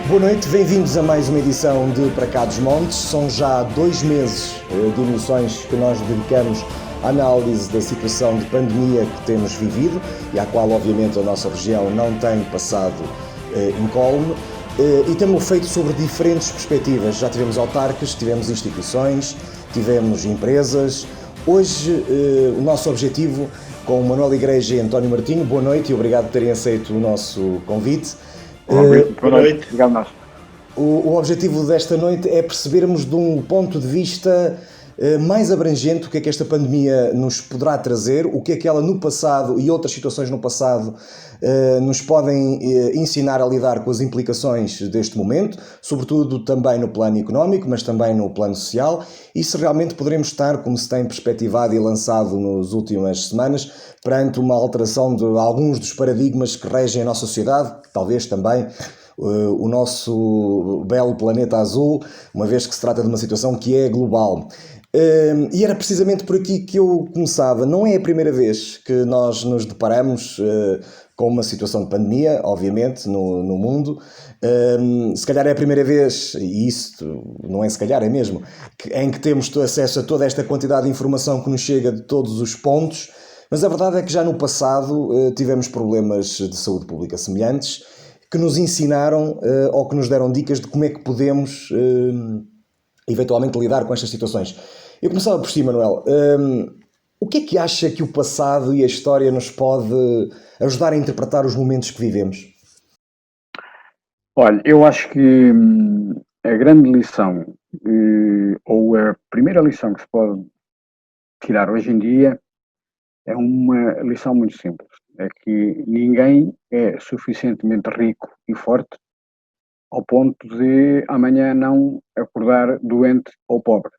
Boa noite, bem-vindos a mais uma edição de Para Cá dos Montes. São já 2 meses de emissões que nós dedicamos à análise da situação de pandemia que temos vivido e à qual, obviamente, a nossa região não tem passado incólume. E temos feito sobre diferentes perspectivas. Já tivemos autarcas, tivemos instituições, tivemos empresas. Hoje, o nosso objetivo, com o Manuel Igreja e António Martinho, boa noite e obrigado por terem aceito o nosso convite. Boa noite. Obrigado, nós. O objetivo desta noite é percebermos de um ponto de vista mais abrangente o que é que esta pandemia nos poderá trazer, o que é que ela no passado e outras situações no passado nos podem ensinar a lidar com as implicações deste momento, sobretudo também no plano económico, mas também no plano social, e se realmente poderemos estar, como se tem perspectivado e lançado nas últimas semanas, perante uma alteração de alguns dos paradigmas que regem a nossa sociedade, talvez também o nosso belo planeta azul, uma vez que se trata de uma situação que é global. E era precisamente por aqui que eu começava. Não é a primeira vez que nós nos deparamos com uma situação de pandemia, obviamente, no mundo. Se calhar é a primeira vez, e isso não é se calhar, é mesmo, em que temos acesso a toda esta quantidade de informação que nos chega de todos os pontos, mas a verdade é que já no passado tivemos problemas de saúde pública semelhantes que nos ensinaram ou que nos deram dicas de como é que podemos eventualmente lidar com estas situações. Eu começava por si, Manuel. O que é que acha que o passado e a história nos pode ajudar a interpretar os momentos que vivemos? Olha, eu acho que a grande lição, ou a primeira lição que se pode tirar hoje em dia, é uma lição muito simples. É que ninguém é suficientemente rico e forte ao ponto de amanhã não acordar doente ou pobre.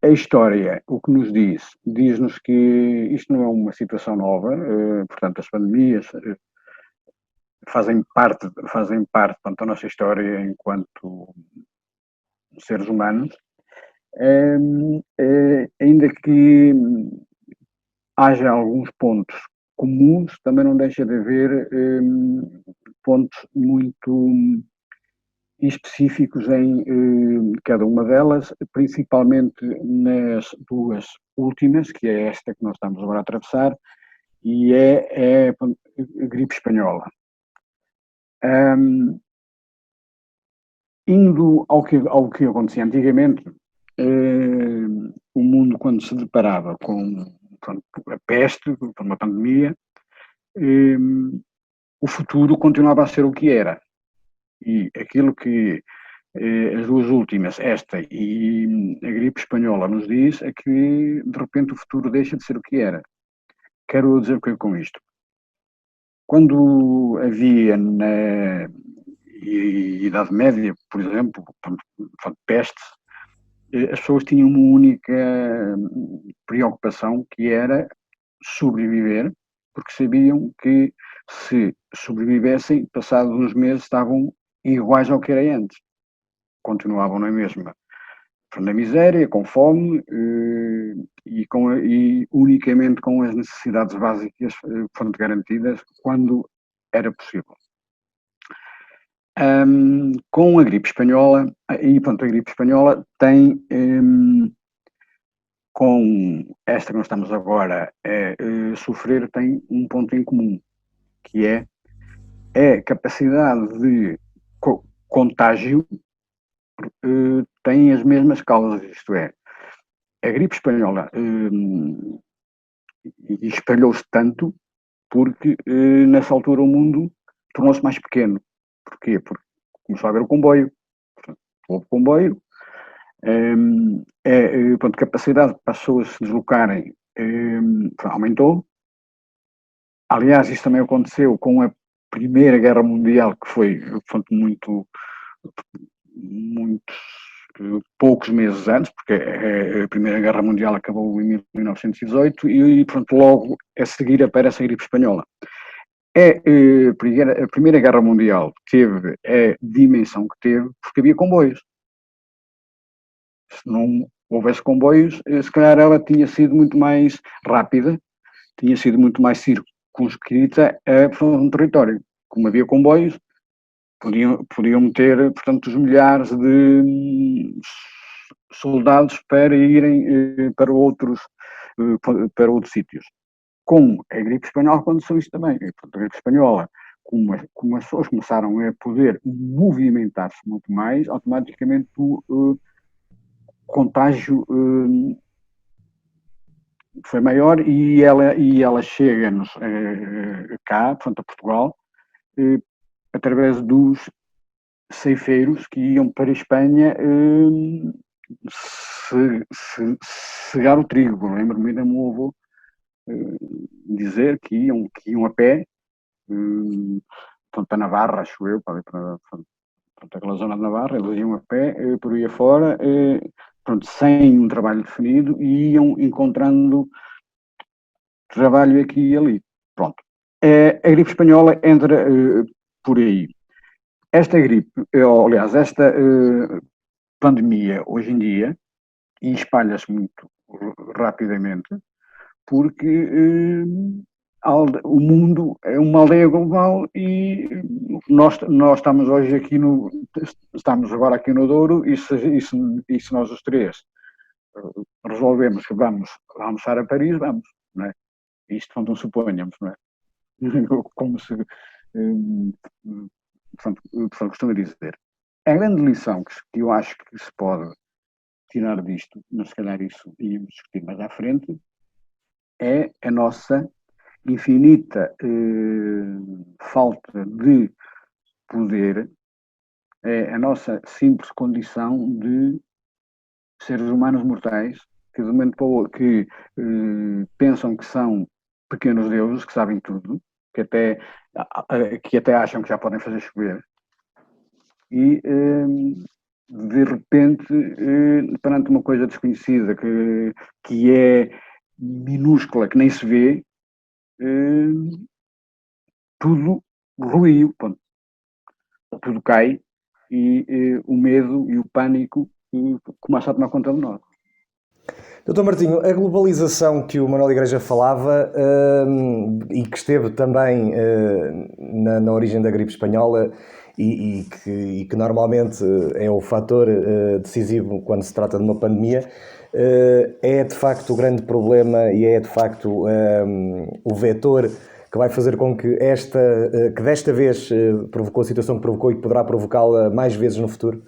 A história, o que nos diz-nos que isto não é uma situação nova, portanto, as pandemias fazem parte portanto, da nossa história enquanto seres humanos, ainda que haja alguns pontos comuns, também não deixa de haver pontos muito específicos em cada uma delas, principalmente nas duas últimas, que é esta que nós estamos agora a atravessar, e é a gripe espanhola. Indo ao que acontecia antigamente, o mundo, quando se deparava com a peste, com uma pandemia, o futuro continuava a ser o que era. E aquilo que as duas últimas, esta e a gripe espanhola, nos diz é que, de repente, o futuro deixa de ser o que era. Quero dizer o que é com isto? Quando havia na Idade Média, por exemplo, peste, as pessoas tinham uma única preocupação, que era sobreviver, porque sabiam que se sobrevivessem, passados uns meses estavam iguais ao que era antes. Continuavam na mesma, na miséria, com fome e unicamente com as necessidades básicas foram garantidas quando era possível. Com a gripe espanhola, a gripe espanhola tem, com esta que nós estamos agora a sofrer, tem um ponto em comum, que é a capacidade de contágio tem as mesmas causas, isto é, a gripe espanhola espalhou-se tanto porque nessa altura o mundo tornou-se mais pequeno. Porquê? Porque começou a haver o comboio. Houve comboio, a capacidade para as pessoas se deslocarem aumentou. Aliás, isso também aconteceu com a Primeira Guerra Mundial, que foi muito poucos meses antes, porque a Primeira Guerra Mundial acabou em 1918 e pronto, logo a seguir aparece a gripe espanhola. A Primeira Guerra Mundial teve a dimensão que teve porque havia comboios. Se não houvesse comboios, se calhar ela tinha sido muito mais rápida, tinha sido muito mais circunscrita a um território. como havia comboios, podiam meter, portanto, os milhares de soldados para irem para outros sítios. Com a gripe espanhola aconteceu isso também. Portanto, a gripe espanhola, como as pessoas começaram a poder movimentar-se muito mais, automaticamente o contágio foi maior e ela chega-nos cá, portanto, a Portugal, através dos ceifeiros que iam para a Espanha cegar o trigo. Lembro-me do meu avô dizer que iam a pé, para Navarra, acho eu, para aquela zona de Navarra, eles iam a pé, por aí afora, sem um trabalho definido, e iam encontrando trabalho aqui e ali. Pronto. A gripe espanhola entra por aí. Esta gripe, aliás, esta pandemia hoje em dia, e espalha-se muito rapidamente, porque o mundo é uma aldeia global e nós estamos hoje aqui estamos agora aqui no Douro e se nós os três resolvemos que vamos almoçar a Paris, vamos, não é? Isto não suponhamos, não é? Como se costuma dizer. A grande lição que eu acho que se pode tirar disto, mas se calhar isso íamos discutir mais à frente, é a nossa infinita falta de poder, é a nossa simples condição de seres humanos mortais que de momento para o outro que pensam que são pequenos deuses, que sabem tudo, que até acham que já podem fazer chover, e de repente, perante uma coisa desconhecida que é minúscula, que nem se vê, tudo ruiu, ponto. Tudo cai e o medo e o pânico começam a tomar conta de nós. Doutor Martinho, a globalização que o Manuel Igreja falava e que esteve também na origem da gripe espanhola e que normalmente é o fator decisivo quando se trata de uma pandemia, é de facto o grande problema e é de facto o vetor que vai fazer com que que desta vez provocou a situação que provocou e que poderá provocá-la mais vezes no futuro?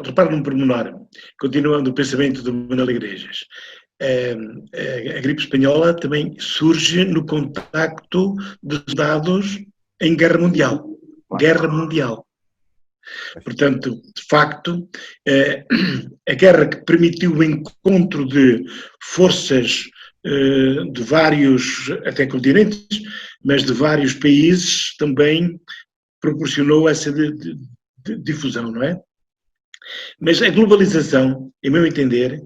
Repare num pormenor, continuando o pensamento do Manuel Igrejas. A gripe espanhola também surge no contacto de soldados em guerra mundial. Guerra mundial. Portanto, de facto, a guerra que permitiu o encontro de forças de vários, até continentes, mas de vários países, também proporcionou essa difusão, não é? Mas a globalização, em meu entender,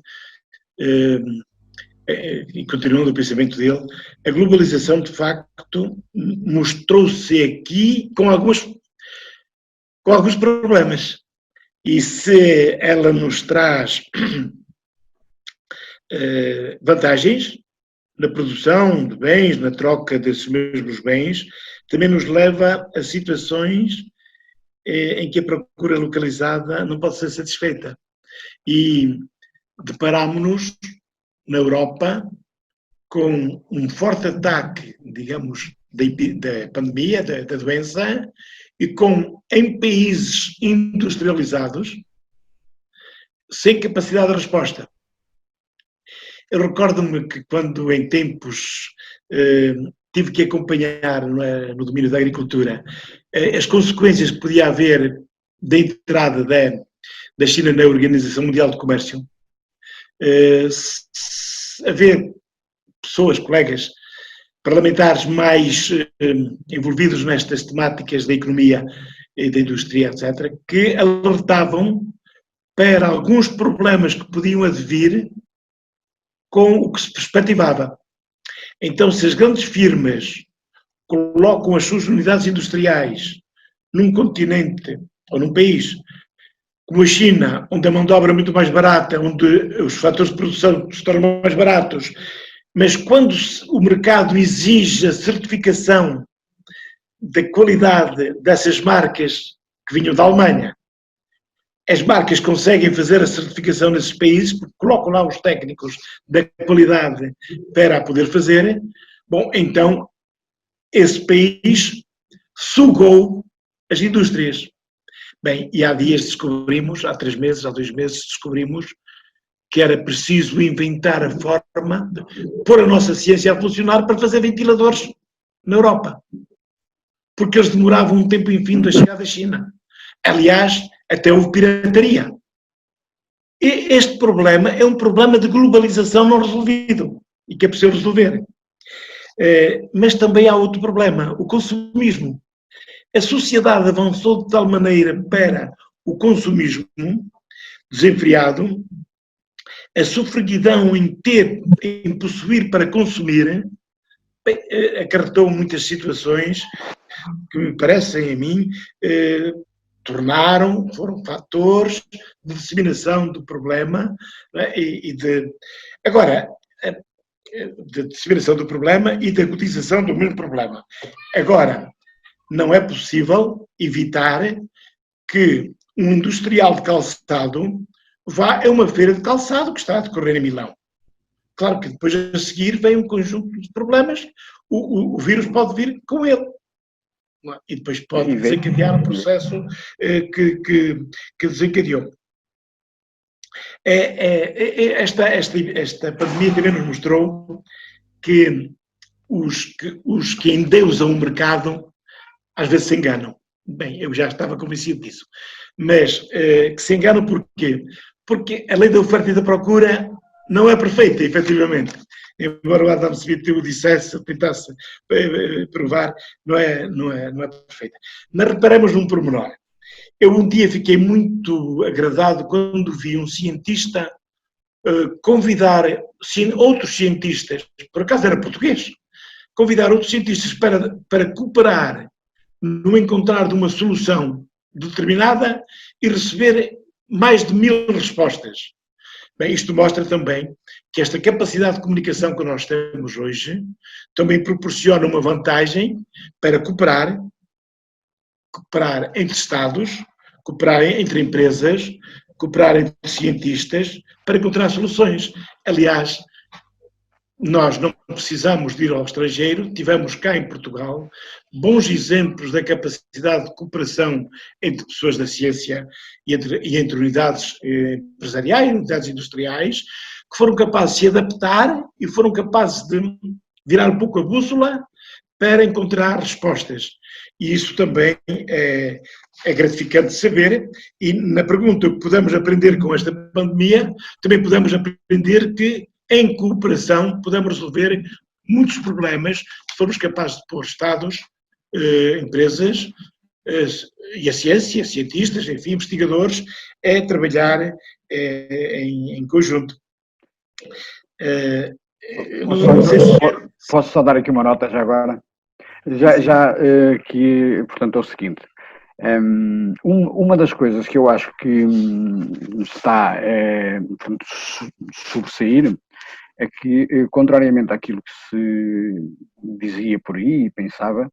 e continuando o pensamento dele, a globalização de facto mostrou-se aqui com alguns problemas. E se ela nos traz vantagens na produção de bens, na troca desses mesmos bens, também nos leva a situações em que a procura localizada não pode ser satisfeita. E deparámonos na Europa com um forte ataque, digamos, da pandemia, da doença, e em países industrializados, sem capacidade de resposta. Eu recordo-me que quando em tempos tive que acompanhar no domínio da agricultura as consequências que podia haver da entrada da China na Organização Mundial de Comércio, haver pessoas, colegas, parlamentares mais envolvidos nestas temáticas da economia e da indústria, etc., que alertavam para alguns problemas que podiam advir com o que se perspectivava. Então, se as grandes firmas colocam as suas unidades industriais num continente ou num país como a China, onde a mão de obra é muito mais barata, onde os fatores de produção se tornam mais baratos, mas quando o mercado exige a certificação da qualidade dessas marcas que vinham da Alemanha. As marcas conseguem fazer a certificação nesses países, porque colocam lá os técnicos da qualidade para a poder fazer. Bom, então, esse país sugou as indústrias. Bem, e há dias descobrimos, há 3 meses, há 2 meses, descobrimos que era preciso inventar a forma de pôr a nossa ciência a funcionar para fazer ventiladores na Europa. Porque eles demoravam um tempo infinito a chegar da China. Aliás, até houve pirataria. E este problema é um problema de globalização não resolvido e que é preciso resolver. Mas também há outro problema, o consumismo. A sociedade avançou de tal maneira para o consumismo desenfreado, a sofreguidão em possuir para consumir, acarretou muitas situações que me parecem a mim foram fatores de disseminação do problema, né, agora, de disseminação do problema e de agudização do mesmo problema. Agora, não é possível evitar que um industrial de calçado vá a uma feira de calçado que está a decorrer em Milão. Claro que depois a seguir vem um conjunto de problemas, o vírus pode vir com ele. E depois pode desencadear um processo que desencadeou. Esta pandemia também nos mostrou que os que endeusam o mercado às vezes se enganam. Bem, eu já estava convencido disso. Mas que se enganam porquê? Porque a lei da oferta e da procura não é perfeita, efetivamente. Embora o Adam Smith o dissesse, tentasse provar, não é perfeita. Mas reparamos num pormenor. Eu um dia fiquei muito agradado quando vi um cientista convidar outros cientistas, por acaso era português, convidar outros cientistas para cooperar no encontrar de uma solução determinada e receber mais de 1000 respostas. Bem, isto mostra também que esta capacidade de comunicação que nós temos hoje também proporciona uma vantagem para cooperar entre Estados, cooperar entre empresas, cooperar entre cientistas para encontrar soluções. Aliás, nós não precisamos de ir ao estrangeiro, tivemos cá em Portugal bons exemplos da capacidade de cooperação entre pessoas da ciência e entre unidades empresariais, unidades industriais, que foram capazes de se adaptar e foram capazes de virar um pouco a bússola para encontrar respostas. E isso também é gratificante saber, e na pergunta o que podemos aprender com esta pandemia, também podemos aprender que em cooperação podemos resolver muitos problemas se formos capazes de pôr Estados, empresas e a ciência, cientistas, enfim, investigadores, a trabalhar em conjunto. Posso só dar aqui uma nota já agora? Que, portanto, é o seguinte. Uma das coisas que eu acho que está portanto, sobressair é que, contrariamente àquilo que se dizia por aí e pensava,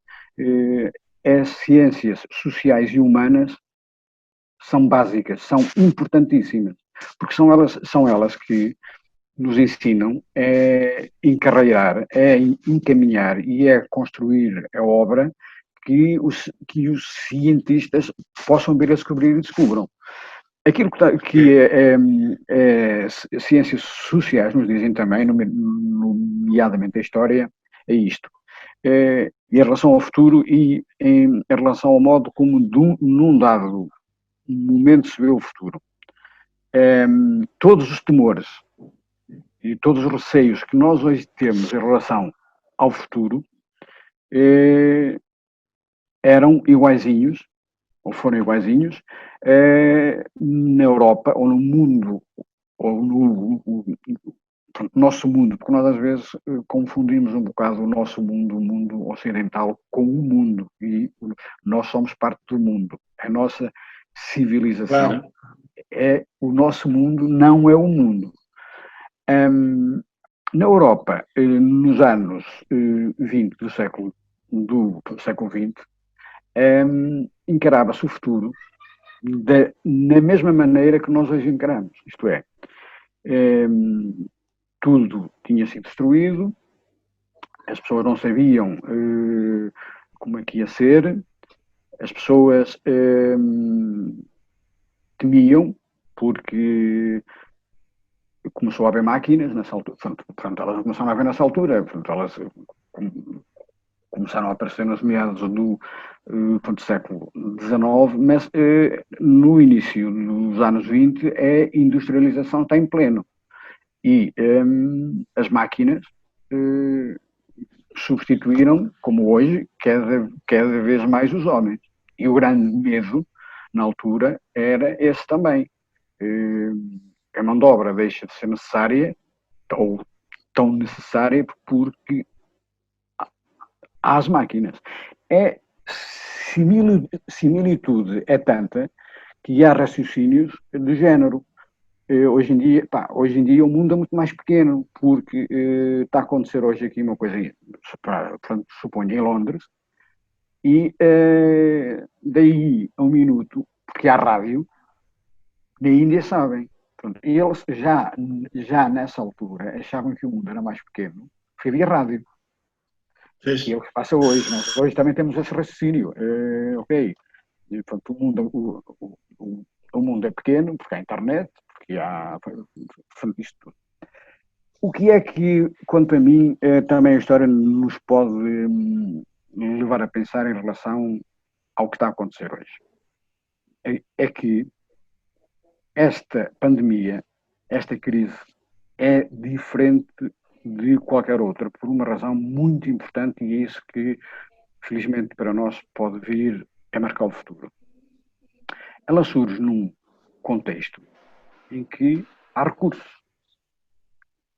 as ciências sociais e humanas são básicas, são importantíssimas, porque são elas que nos ensinam a encarreirar, a encaminhar e a construir a obra que os cientistas possam vir a descobrir e descubram. Aquilo que ciências sociais nos dizem também, nomeadamente a história, é isto. Em relação ao futuro e em relação ao modo como num dado momento se vê o futuro. Todos os temores e todos os receios que nós hoje temos em relação ao futuro eram iguaizinhos, ou foram iguaizinhos, na Europa, ou no mundo, ou no nosso mundo, porque nós às vezes confundimos um bocado o nosso mundo, o mundo ocidental, com o mundo, e nós somos parte do mundo. A nossa civilização é o nosso mundo, não é o mundo. Na Europa, nos anos 20 do século XX, encarava-se o futuro na mesma maneira que nós hoje encaramos. Isto é, tudo tinha sido destruído, as pessoas não sabiam como é que ia ser, as pessoas temiam, porque começou a haver máquinas nessa altura, portanto, elas começaram a haver nessa altura, portanto, elas começaram a aparecer nos meados do século XIX, mas no início dos anos 20 a industrialização está em pleno. E as máquinas substituíram, como hoje, cada vez mais os homens. E o grande medo, na altura, era esse também. A mão de obra deixa de ser necessária, ou tão necessária, porque há as máquinas. Similitude é tanta que há raciocínios de género. Hoje em dia o mundo é muito mais pequeno, porque está a acontecer hoje aqui uma coisa, suponho, em Londres, e daí a um minuto, porque há rádio, na Índia sabem. Pronto, e eles já nessa altura achavam que o mundo era mais pequeno, foi via rádio. E é o que se passa hoje. Nós hoje também temos esse raciocínio. Ok, e, pronto, o mundo é pequeno, porque há internet, porque há isto tudo. O que é que, quanto a mim, também a história nos pode levar a pensar em relação ao que está a acontecer hoje? É que esta pandemia, esta crise, é diferente de qualquer outra, por uma razão muito importante, e é isso que, felizmente para nós, pode vir a marcar o futuro. Ela surge num contexto em que há recursos.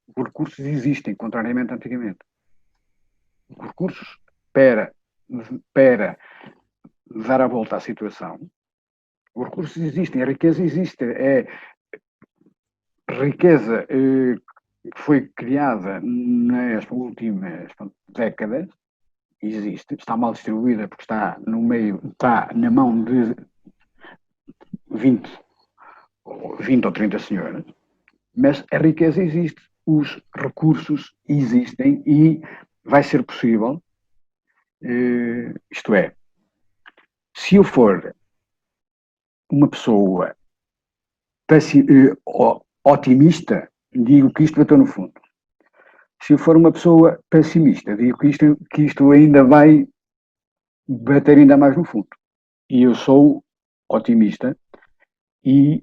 Os recursos existem, contrariamente a antigamente. Os recursos para dar a volta à situação, os recursos existem, a riqueza existe. É riqueza que foi criada nas últimas décadas, existe, está mal distribuída porque está no meio, está na mão de 20 ou 30 senhoras, mas a riqueza existe, os recursos existem e vai ser possível, isto é, se eu for uma pessoa otimista, digo que isto bateu no fundo. Se eu for uma pessoa pessimista, digo que isto ainda vai bater ainda mais no fundo. E eu sou otimista e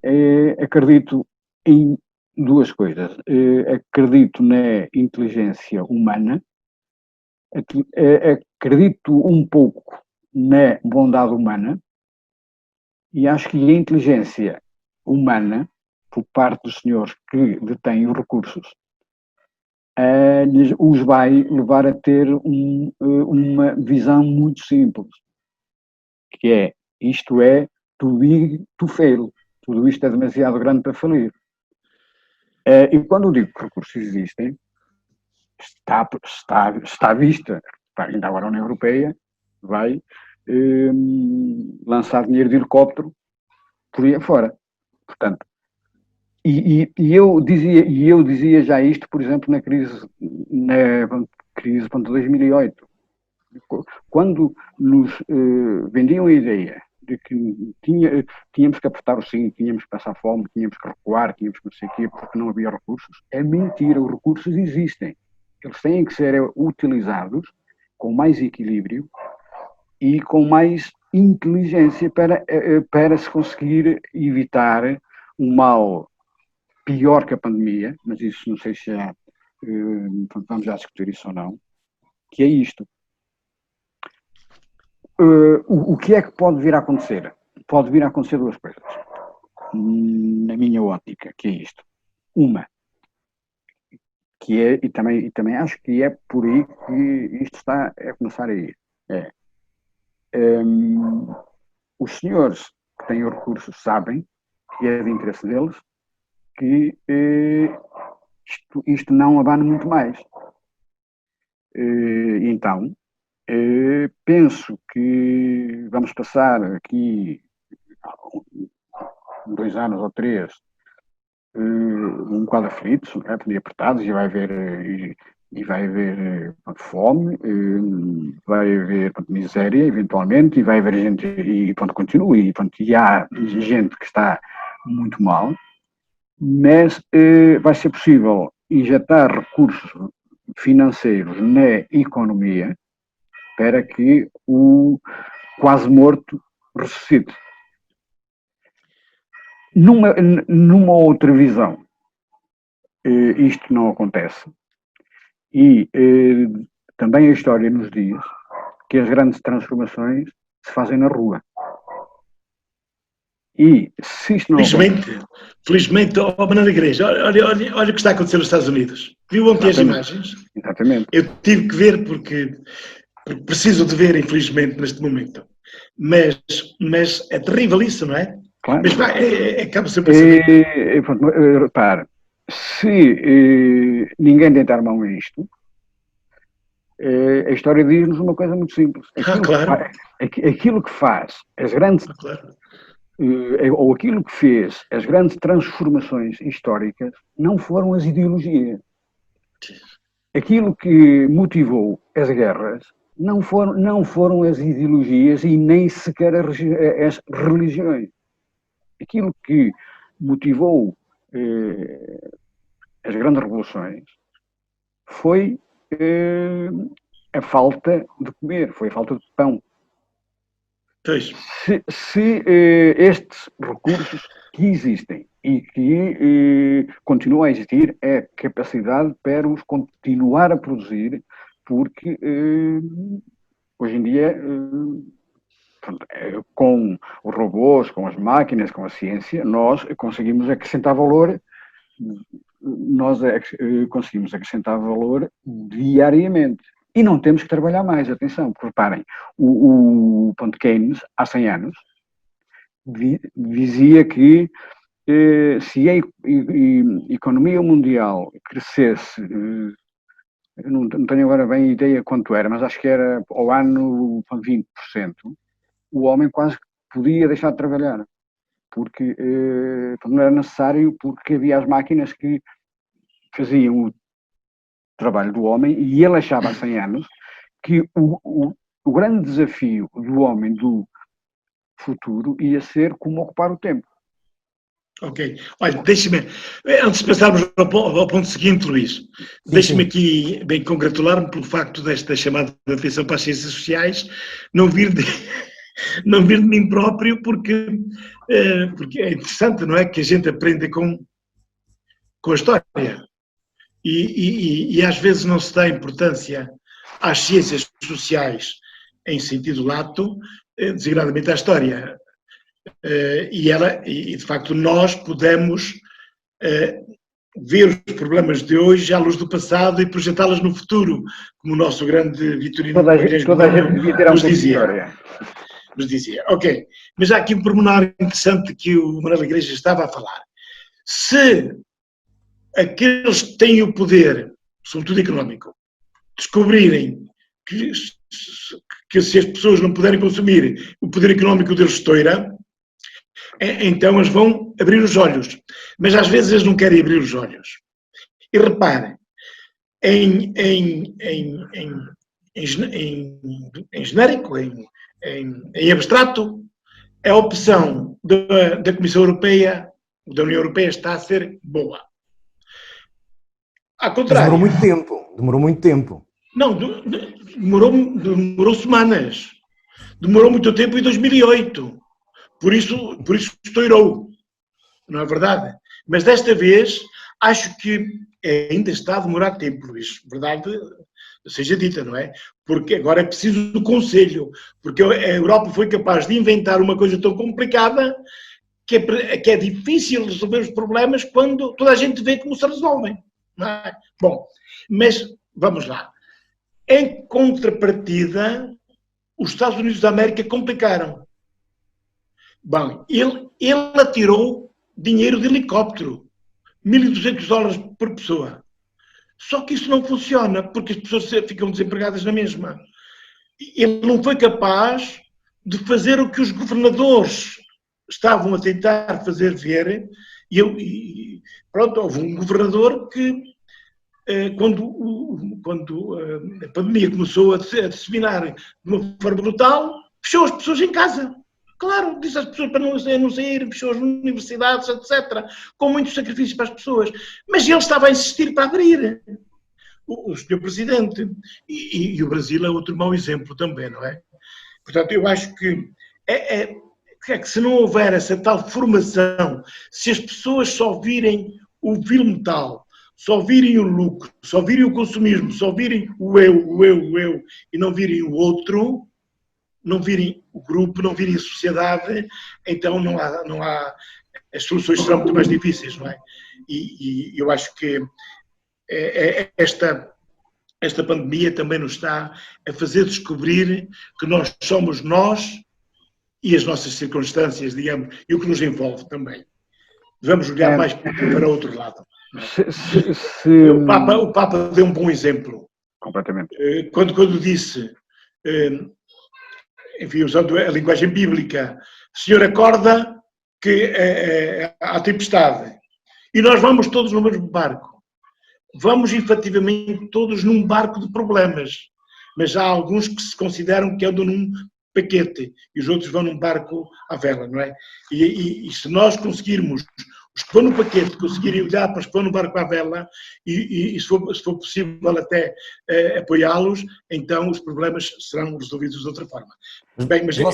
acredito em duas coisas. Acredito na inteligência humana, acredito um pouco na bondade humana e acho que a inteligência humana, por parte dos senhores que detêm os recursos, os vai levar a ter uma visão muito simples, que é, isto é too big to fail, tudo isto é demasiado grande para falir. E quando eu digo que recursos existem, está à vista, ainda agora a União Europeia vai lançar dinheiro de helicóptero por aí afora. Portanto, e eu dizia já isto, por exemplo, na crise de 2008, quando nos vendiam a ideia de que tínhamos que apertar o cinto, tínhamos que passar fome, tínhamos que recuar, tínhamos que não sei o quê, porque não havia recursos. É mentira, os recursos existem. Eles têm que ser utilizados com mais equilíbrio e com mais inteligência para se conseguir evitar um mal pior que a pandemia, mas isso não sei se vamos já discutir isso ou não, que é isto. O que é que pode vir a acontecer? Pode vir a acontecer duas coisas, na minha ótica, que é isto. Uma, que é, e também acho que é por aí que isto está a começar a ir. Os senhores que têm os recursos sabem, que é de interesse deles, que isto não abana muito mais. Então, penso que vamos passar aqui 2 anos ou 3 um quadro aflito, de apertados, e vai haver fome, vai haver miséria, eventualmente, e vai haver gente, e continua, e há gente que está muito mal, mas vai ser possível injetar recursos financeiros na economia para que o quase morto ressuscite. Numa outra visão, isto não acontece. E também a história nos diz que as grandes transformações se fazem na rua. E se isto não felizmente, Manuel Igreja, olha o que está a acontecer nos Estados Unidos. Viu ontem as imagens? Exatamente. Eu tive que ver porque preciso de ver, infelizmente, neste momento. Mas é terrível isso, não é? Claro. Mas acaba sempre a ser. Repare, se ninguém tentar mão a isto, a história diz-nos uma coisa muito simples. Claro. Aquilo que faz as grandes... Claro. Ou aquilo que fez as grandes transformações históricas não foram as ideologias. Aquilo que motivou as guerras não foram as ideologias e nem sequer as religiões. Aquilo que motivou as grandes revoluções foi a falta de comer, foi a falta de pão. Se estes recursos que existem e que continuam a existir, é capacidade para os continuar a produzir, porque hoje em dia, com os robôs, com as máquinas, com a ciência, nós conseguimos acrescentar valor, diariamente. E não temos que trabalhar mais, atenção, porque reparem, o Keynes, há 100 anos, dizia que se a economia mundial crescesse, eu não tenho agora bem ideia quanto era, mas acho que era ao ano 20%, o homem quase podia deixar de trabalhar, porque não era necessário, porque havia as máquinas que faziam o trabalho do homem, e ele achava há 100 anos que o grande desafio do homem do futuro ia ser como ocupar o tempo. Ok. Olha, deixe-me, antes de passarmos ao ponto seguinte, Luís, deixe-me aqui bem congratular-me pelo facto desta chamada de atenção para as ciências sociais não vir de mim próprio, porque é interessante, não é? Que a gente aprenda com a história. E às vezes não se dá importância às ciências sociais em sentido lato, designadamente à história. E de facto nós podemos ver os problemas de hoje à luz do passado e projetá-las no futuro, como o nosso grande Vitorino nos dizia. Ok, mas há aqui um pormenor interessante que o Manuel Igreja estava a falar. Se aqueles que têm o poder, sobretudo económico, descobrirem que se as pessoas não puderem consumir, o poder económico deles estoura, então eles vão abrir os olhos. Mas às vezes eles não querem abrir os olhos. E reparem, em genérico, em abstrato, a opção da Comissão Europeia, da União Europeia, está a ser boa. Ao contrário. Demorou muito tempo. Não, demorou semanas. Demorou muito tempo em 2008. Por isso estourou. Não é verdade? Mas desta vez, acho que ainda está a demorar tempo, Luís. Verdade seja dita, não é? Porque agora é preciso do Conselho. Porque a Europa foi capaz de inventar uma coisa tão complicada que é difícil resolver os problemas quando toda a gente vê como se resolvem. Não é? Bom, mas vamos lá. Em contrapartida, os Estados Unidos da América complicaram. Bom, ele atirou dinheiro de helicóptero, $1.200 por pessoa. Só que isso não funciona, porque as pessoas ficam desempregadas na mesma. Ele não foi capaz de fazer o que os governadores estavam a tentar fazer ver, e pronto, houve um governador que, quando a pandemia começou a disseminar de uma forma brutal, fechou as pessoas em casa. Claro, disse às pessoas para não sair, fechou as universidades, etc., com muitos sacrifícios para as pessoas. Mas ele estava a insistir para abrir, o Sr. Presidente. E o Brasil é outro mau exemplo também, não é? Portanto, eu acho que que se não houver essa tal formação, se as pessoas só virem o vil metal, só virem o lucro, só virem o consumismo, só virem o eu, e não virem o outro, não virem o grupo, não virem a sociedade, então não há as soluções serão muito mais difíceis, não é? E eu acho que esta pandemia também nos está a fazer descobrir que nós somos nós e as nossas circunstâncias, digamos, e o que nos envolve também. Vamos olhar mais para outro lado. O Papa deu um bom exemplo. Completamente. Quando disse, enfim, usando a linguagem bíblica, Senhor, acorda que há tempestade. E nós vamos todos no mesmo barco. Vamos, efetivamente, todos num barco de problemas. Mas há alguns que se consideram que andam num paquete e os outros vão num barco à vela, não é? E se nós conseguirmos, os que vão no paquete, conseguirem olhar para os que vão no barco à vela e se for possível até apoiá-los, então os problemas serão resolvidos de outra forma. Bem, mas já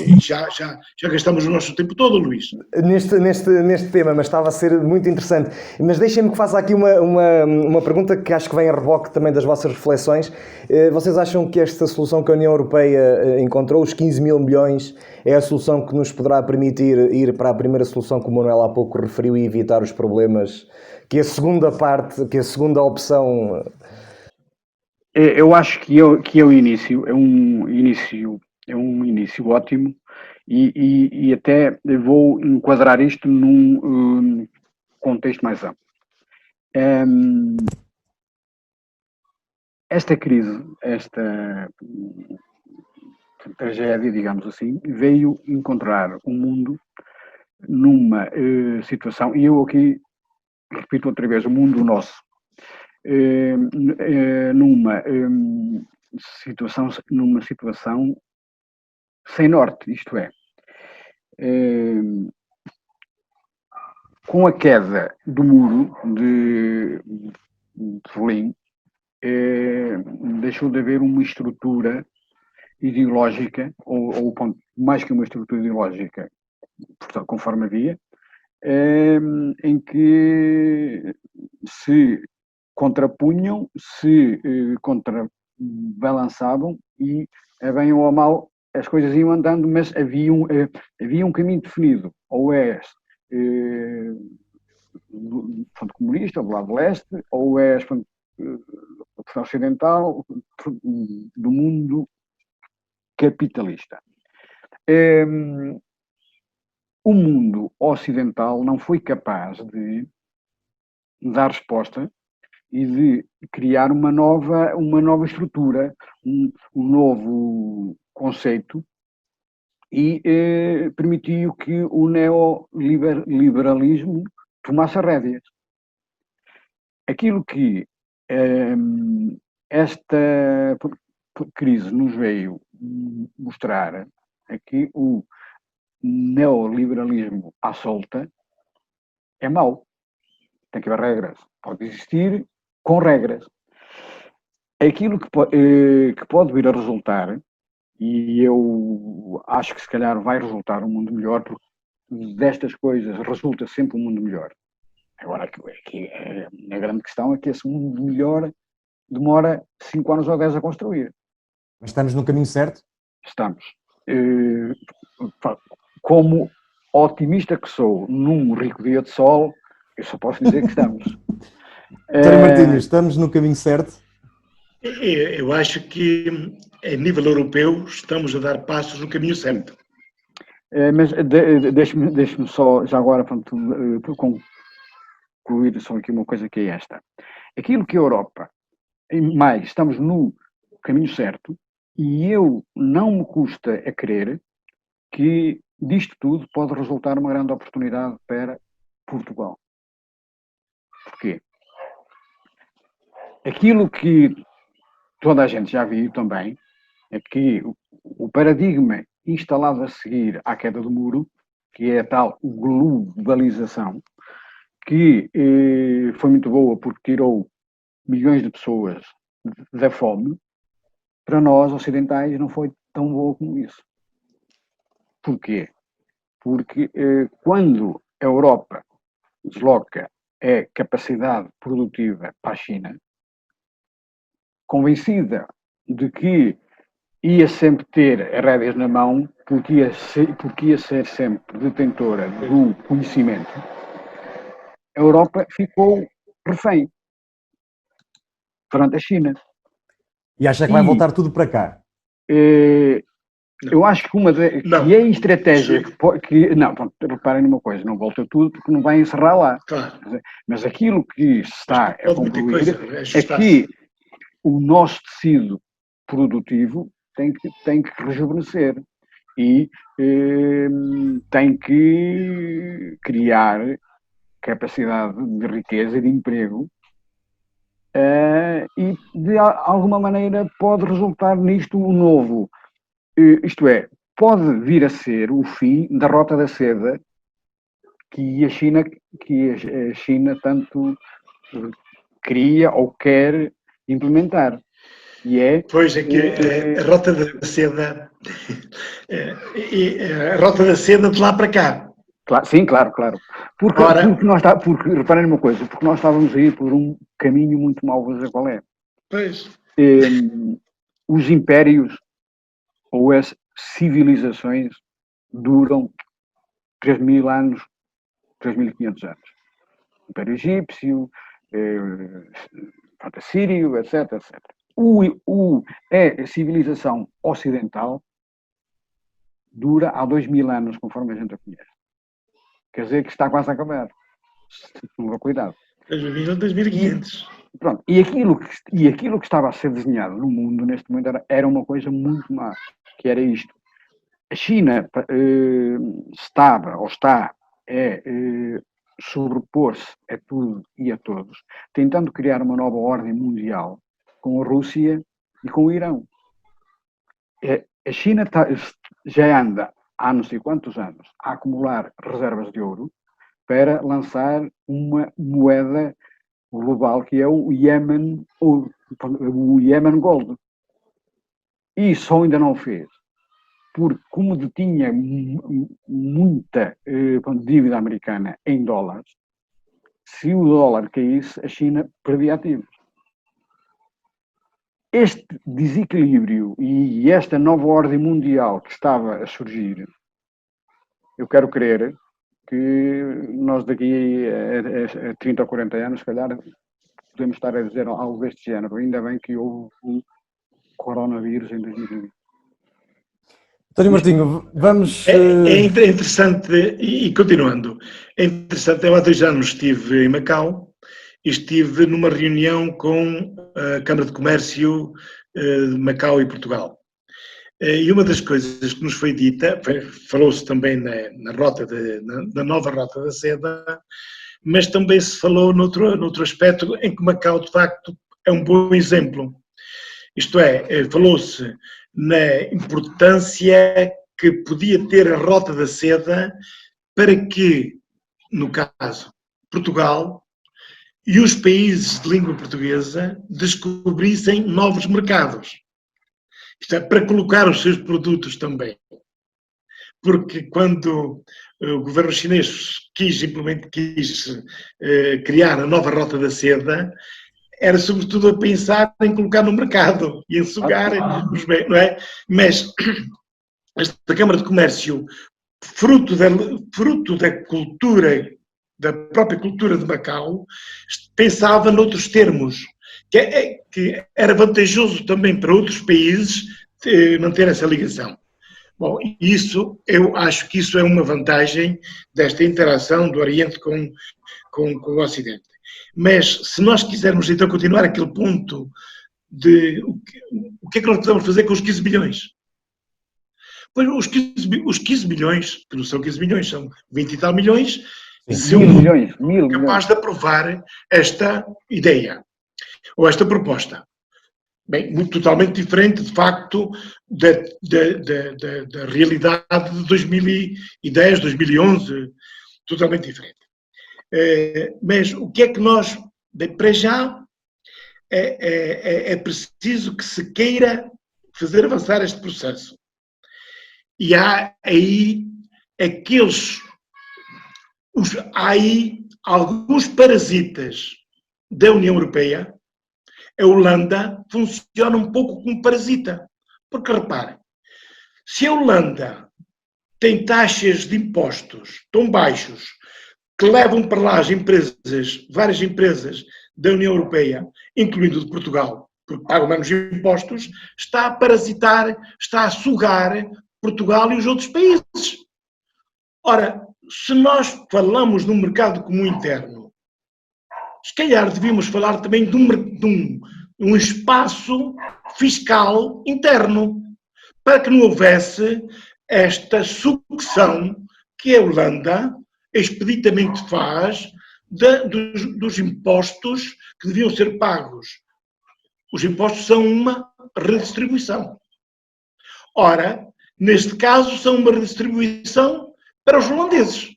gastamos o nosso tempo todo, Luís. Neste tema, mas estava a ser muito interessante. Mas deixem-me que faça aqui uma pergunta que acho que vem a reboque também das vossas reflexões. Vocês acham que esta solução que a União Europeia encontrou, os 15 mil milhões, é a solução que nos poderá permitir ir para a primeira solução que o Manuel há pouco referiu e evitar os problemas que a segunda parte, que a segunda opção... Eu acho que é o início, é um início ótimo e até vou enquadrar isto num contexto mais amplo. Esta crise, esta tragédia, digamos assim, veio encontrar o mundo numa situação, e eu aqui repito outra vez, o mundo nosso, numa situação sem norte, isto é, com a queda do muro de Berlim, deixou de haver uma estrutura ideológica, ou mais que uma estrutura ideológica, portanto, conforme havia, em que se contrapunham, se contrabalançavam e, a bem ou a mal, as coisas iam andando, mas havia um caminho definido, ou és do Front Comunista, do lado leste, ou és do ocidental, do mundo capitalista. O mundo ocidental não foi capaz de dar resposta e de criar uma nova estrutura, um novo conceito, e permitiu que o neoliberalismo tomasse as rédeas. Aquilo que esta crise nos veio mostrar é que o neoliberalismo à solta é mau. Tem que haver regras. Pode existir com regras. Aquilo que pode vir a resultar, e eu acho que se calhar vai resultar um mundo melhor, porque destas coisas resulta sempre um mundo melhor. Agora, aqui a grande questão é que esse mundo melhor demora 5 anos ou 10 a construir. Mas estamos no caminho certo? Estamos. Como otimista que sou, num rico dia de sol, eu só posso dizer que estamos. Doutor Martínez, estamos no caminho certo? Eu acho que, a nível europeu, estamos a dar passos no caminho certo. Mas deixe-me só, já agora, para concluir só aqui uma coisa que é esta. Aquilo que a Europa, mais, estamos no caminho certo, e eu não me custa a crer que disto tudo pode resultar uma grande oportunidade para Portugal. Porquê? Aquilo que toda a gente já viu também é que o paradigma instalado a seguir à queda do muro, que é a tal globalização, que foi muito boa porque tirou milhões de pessoas da fome, para nós ocidentais não foi tão boa como isso. Porquê? Porque quando a Europa desloca a capacidade produtiva para a China, convencida de que ia sempre ter as rédeas na mão, porque ia ser sempre detentora do conhecimento, a Europa ficou refém perante a China. E acha que vai voltar tudo para cá? Eu acho que que é a estratégia não, pronto, reparem numa coisa, não volta tudo porque não vai encerrar lá. Claro. Mas aquilo que está a concluir é que que o nosso tecido produtivo tem que rejuvenescer e tem que criar capacidade de riqueza e de emprego e de alguma maneira pode resultar nisto um novo, isto é, pode vir a ser o fim da Rota da Seda que a China tanto queria ou quer implementar. E pois é que a Rota da Seda, a Rota da Seda de lá para cá. Claro, sim, claro. Porque reparem numa coisa, porque nós estávamos a ir por um caminho muito mau, vou dizer qual é. Pois. Os impérios ou as civilizações duram 3.000 anos, 3.500 anos. Império Egípcio, Sírio, etc. A civilização ocidental dura há 2.000 anos, conforme a gente a conhece. Quer dizer que está quase a acabar. Se tomar cuidado. 2.000 ou 2.500. Pronto. E aquilo que estava a ser desenhado no mundo neste momento era uma coisa muito má, que era isto. A China estava ou está sobrepor-se a tudo e a todos, tentando criar uma nova ordem mundial com a Rússia e com o Irão. A China já anda há não sei quantos anos a acumular reservas de ouro para lançar uma moeda global que é o Yemen Gold. E só ainda não fez. Porque como detinha muita dívida americana em dólares, se o dólar caísse, a China perdia ativos. Este desequilíbrio e esta nova ordem mundial que estava a surgir, eu quero crer que nós daqui a 30 ou 40 anos, se calhar, podemos estar a dizer algo deste género. Ainda bem que houve o coronavírus em 2020. António Martinho, vamos... É interessante, e continuando, é interessante, eu há 2 anos estive em Macau e estive numa reunião com a Câmara de Comércio de Macau e Portugal. E uma das coisas que nos foi dita, falou-se também na nova Rota da Seda, mas também se falou noutro aspecto em que Macau, de facto, é um bom exemplo. Isto é, falou-se na importância que podia ter a Rota da Seda para que, no caso, Portugal e os países de língua portuguesa descobrissem novos mercados. Isto é, para colocar os seus produtos também. Porque quando o governo chinês quis criar a nova Rota da Seda, era sobretudo a pensar em colocar no mercado e em sugar os bens, não é? Mas esta Câmara de Comércio, fruto da cultura, da própria cultura de Macau, pensava noutros termos, que era vantajoso também para outros países manter essa ligação. Bom, eu acho que isso é uma vantagem desta interação do Oriente com o Ocidente. Mas se nós quisermos então continuar aquele ponto de o que é que nós podemos fazer com os 15 bilhões? Pois os 15 milhões, que não são 15 milhões, são 20 e tal milhões, Mil milhões, mil milhões. capaz de aprovar esta ideia, ou esta proposta. Bem, totalmente diferente, de facto, da realidade de 2010, 2011, totalmente diferente. Mas o que é que nós, bem, para já, é preciso que se queira fazer avançar este processo. E há aí há aí alguns parasitas da União Europeia. A Holanda funciona um pouco como parasita. Porque, reparem, se a Holanda tem taxas de impostos tão baixos que levam para lá as empresas, várias empresas da União Europeia, incluindo de Portugal, porque pagam menos impostos, está a parasitar, está a sugar Portugal e os outros países. Ora, se nós falamos num mercado comum interno, se calhar devíamos falar também de um espaço fiscal interno, para que não houvesse esta sucção que a Holanda expeditamente faz dos impostos que deviam ser pagos. Os impostos são uma redistribuição. Ora, neste caso, são uma redistribuição para os holandeses,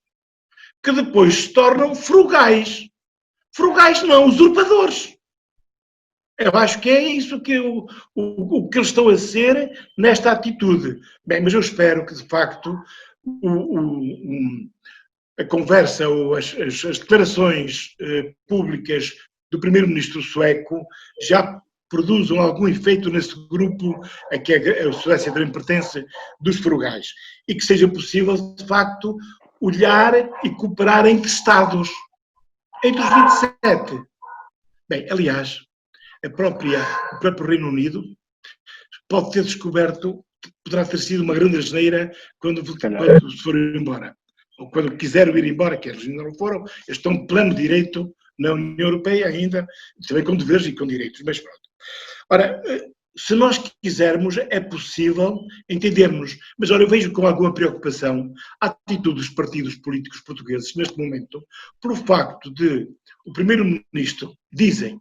que depois se tornam frugais. Frugais não, usurpadores. Eu acho que é isso que o que eles estão a ser nesta atitude. Bem, mas eu espero que, de facto, a conversa ou as declarações públicas do primeiro-ministro sueco já produzam algum efeito nesse grupo a que a Suécia também pertence, dos frugais. E que seja possível, de facto, olhar e cooperar entre Estados, entre os 27. Bem, aliás, o próprio Reino Unido pode ter descoberto, poderá ter sido uma grande asneira quando se foram embora. Ou quando quiseram ir embora, que eles ainda não foram, eles estão de pleno direito na União Europeia ainda, também com deveres e com direitos, mas pronto. Ora, se nós quisermos, é possível entendermos, mas olha, eu vejo com alguma preocupação a atitude dos partidos políticos portugueses neste momento, pelo facto de o primeiro-ministro, dizem,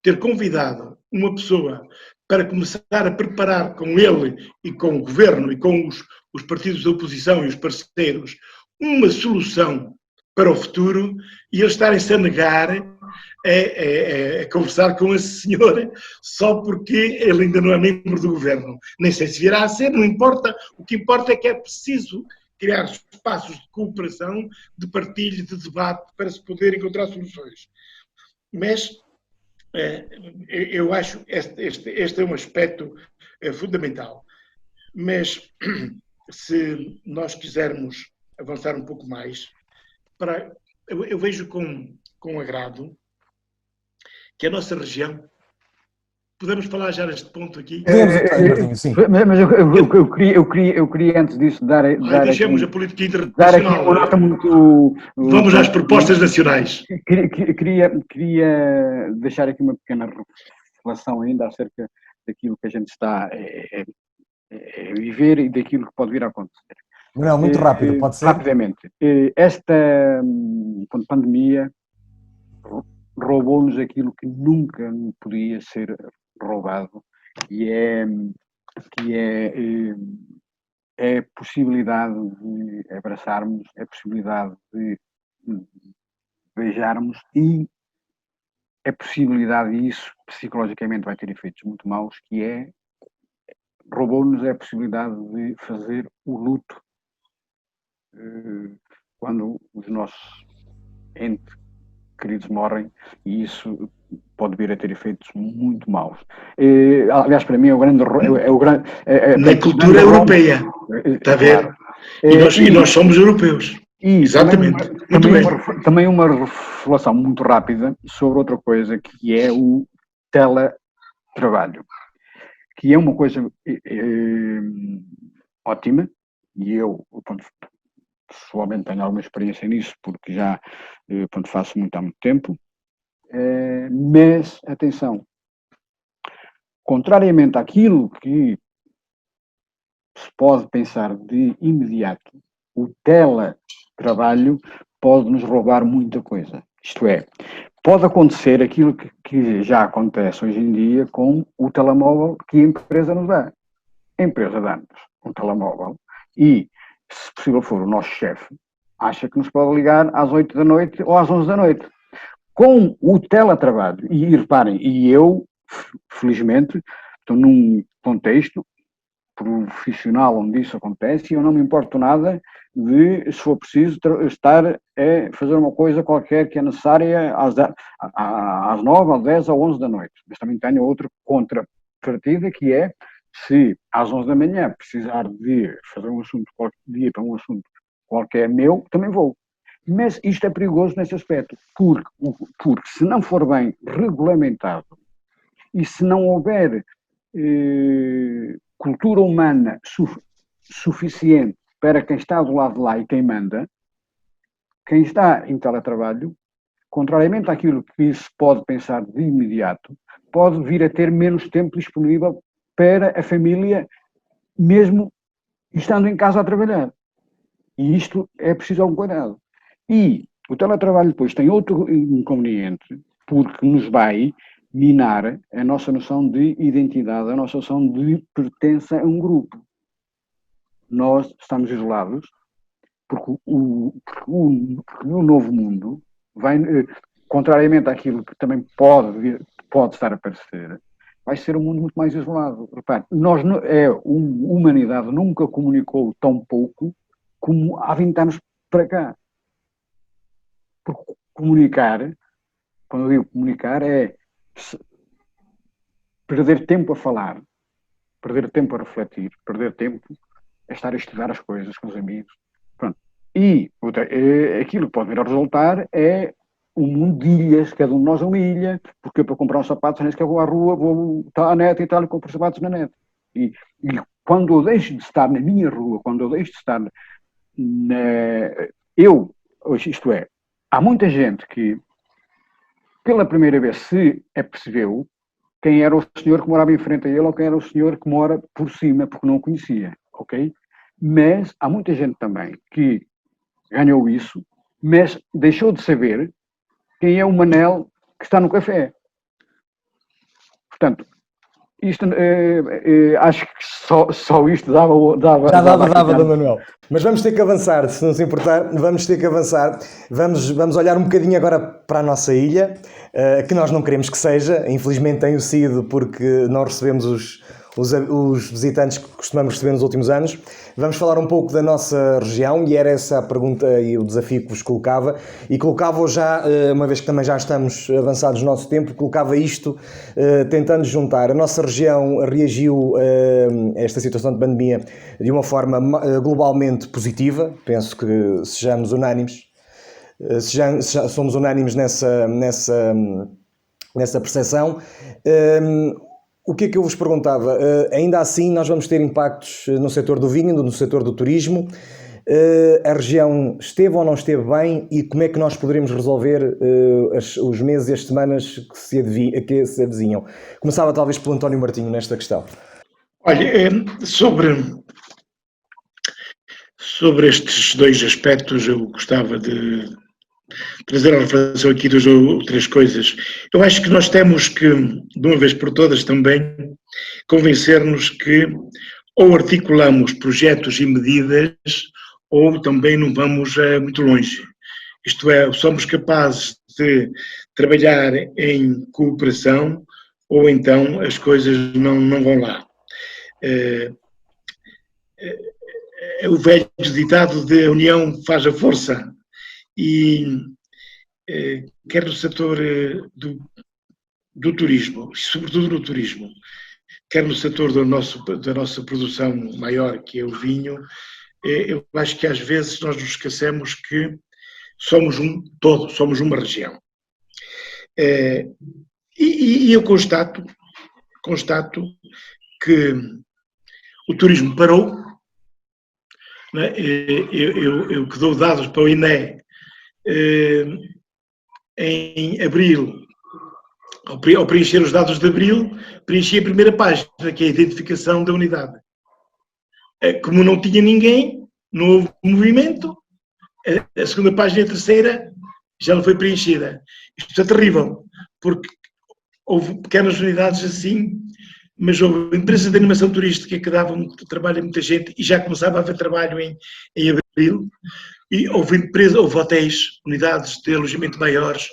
ter convidado uma pessoa para começar a preparar com ele e com o governo e com os partidos da oposição e os parceiros uma solução para o futuro, e eles estarem-se a negar a conversar com esse senhor só porque ele ainda não é membro do governo. Nem sei se virá a ser, não importa. O que importa é que é preciso criar espaços de cooperação, de partilha, de debate, para se poder encontrar soluções. Mas eu acho que este é um aspecto fundamental. Mas se nós quisermos avançar um pouco mais, eu vejo com agrado que a nossa região, podemos falar já neste ponto aqui? Sim. Mas eu queria antes disso deixemos a política internacional. Vamos às propostas nacionais. Queria deixar aqui uma pequena reflexão ainda acerca daquilo que a gente está a viver e daquilo que pode vir a acontecer. Manuel, muito rápido, pode ser? Rapidamente. Esta pandemia roubou-nos aquilo que nunca podia ser roubado, e é a possibilidade de abraçarmos, é a possibilidade de beijarmos, e a possibilidade, e isso psicologicamente vai ter efeitos muito maus, que roubou-nos a possibilidade de fazer o luto quando os nossos entes queridos morrem, e isso pode vir a ter efeitos muito maus. Aliás, para mim é o grande... na cultura europeia, está a ver? Claro. E nós somos europeus. Exatamente. Também uma reflexão muito rápida sobre outra coisa, que é o teletrabalho, que é uma coisa ótima, e eu, pessoalmente, tenho alguma experiência nisso, porque já faço muito há muito tempo. Mas, atenção, contrariamente àquilo que se pode pensar de imediato, o teletrabalho pode nos roubar muita coisa. Isto é, pode acontecer aquilo que já acontece hoje em dia com o telemóvel que a empresa nos dá. A empresa dá-nos um telemóvel e, se possível for o nosso chefe, acha que nos pode ligar às 8 da noite ou às 11 da noite. Com o teletrabalho, e reparem, e eu, felizmente, estou num contexto profissional onde isso acontece e eu não me importo nada de, se for preciso, estar a fazer uma coisa qualquer que é necessária às 9, às 10 ou 11 da noite. Mas também tenho outra contrapartida que é, se às 11 da manhã precisar de fazer um assunto qualquer dia para um assunto qualquer meu, também vou. Mas isto é perigoso nesse aspecto, porque se não for bem regulamentado e se não houver cultura humana suficiente para quem está do lado de lá e quem manda, quem está em teletrabalho, contrariamente àquilo que se pode pensar de imediato, pode vir a ter menos tempo disponível para a família, mesmo estando em casa a trabalhar. E isto é preciso algum cuidado. E o teletrabalho depois tem outro inconveniente, porque nos vai minar a nossa noção de identidade, a nossa noção de pertença a um grupo. Nós estamos isolados, porque o novo mundo vai, contrariamente àquilo que também pode estar a aparecer, vai ser um mundo muito mais isolado. Repare, a humanidade nunca comunicou tão pouco como há 20 anos para cá. Porque comunicar, quando eu digo comunicar, é perder tempo a falar, perder tempo a refletir, perder tempo a estar a estudar as coisas com os amigos. Pronto. E aquilo que pode vir a resultar é um mundo de ilhas, cada um de nós é uma ilha, porque para comprar um sapato, nem sequer vou à rua, vou à net e tal, e compro sapatos na net. E quando eu deixo de estar na minha rua, quando eu deixo de estar isto é, há muita gente que, pela primeira vez, se apercebeu quem era o senhor que morava em frente a ele ou quem era o senhor que mora por cima, porque não o conhecia, ok? Mas há muita gente também que ganhou isso, mas deixou de saber quem é o Manel que está no café. Portanto, isto, acho que só isto dava. Já dava, Dom Manuel. Mas vamos ter que avançar, se não se importar, vamos ter que avançar. Vamos olhar um bocadinho agora para a nossa ilha, que nós não queremos que seja, infelizmente tem sido porque não recebemos os visitantes que costumamos receber nos últimos anos. Vamos falar um pouco da nossa região e era essa a pergunta e o desafio que vos colocava. E colocava já, uma vez que também já estamos avançados no nosso tempo, colocava isto tentando juntar. A nossa região reagiu a esta situação de pandemia de uma forma globalmente positiva. Penso que sejamos unânimes. Somos unânimes nessa percepção. O que é que eu vos perguntava? Ainda assim, nós vamos ter impactos no setor do vinho, no setor do turismo. A região esteve ou não esteve bem e como é que nós poderemos resolver os meses e as semanas que se avizinham? Começava talvez pelo António Martinho nesta questão. Olha, sobre estes dois aspectos eu gostava de trazer a reflexão aqui duas ou três coisas. Eu acho que nós temos que, de uma vez por todas também, convencer-nos que ou articulamos projetos e medidas ou também não vamos muito longe. Isto é, somos capazes de trabalhar em cooperação ou então as coisas não vão lá. É o velho ditado de a união faz a força. E quer no setor do turismo, sobretudo no turismo, quer no setor da nossa produção maior, que é o vinho, eu acho que às vezes nós nos esquecemos que somos um todo, somos uma região. E eu constato que o turismo parou, né? Eu que dou dados para o INE, em abril, ao preencher os dados de abril, preenchi a primeira página, que é a identificação da unidade. Como não tinha ninguém, não houve movimento, a segunda página e a terceira já não foi preenchida. Isto é terrível, porque houve pequenas unidades assim, mas houve empresas de animação turística que davam trabalho a muita gente e já começava a haver trabalho em abril. E houve hotéis, unidades de alojamento maiores,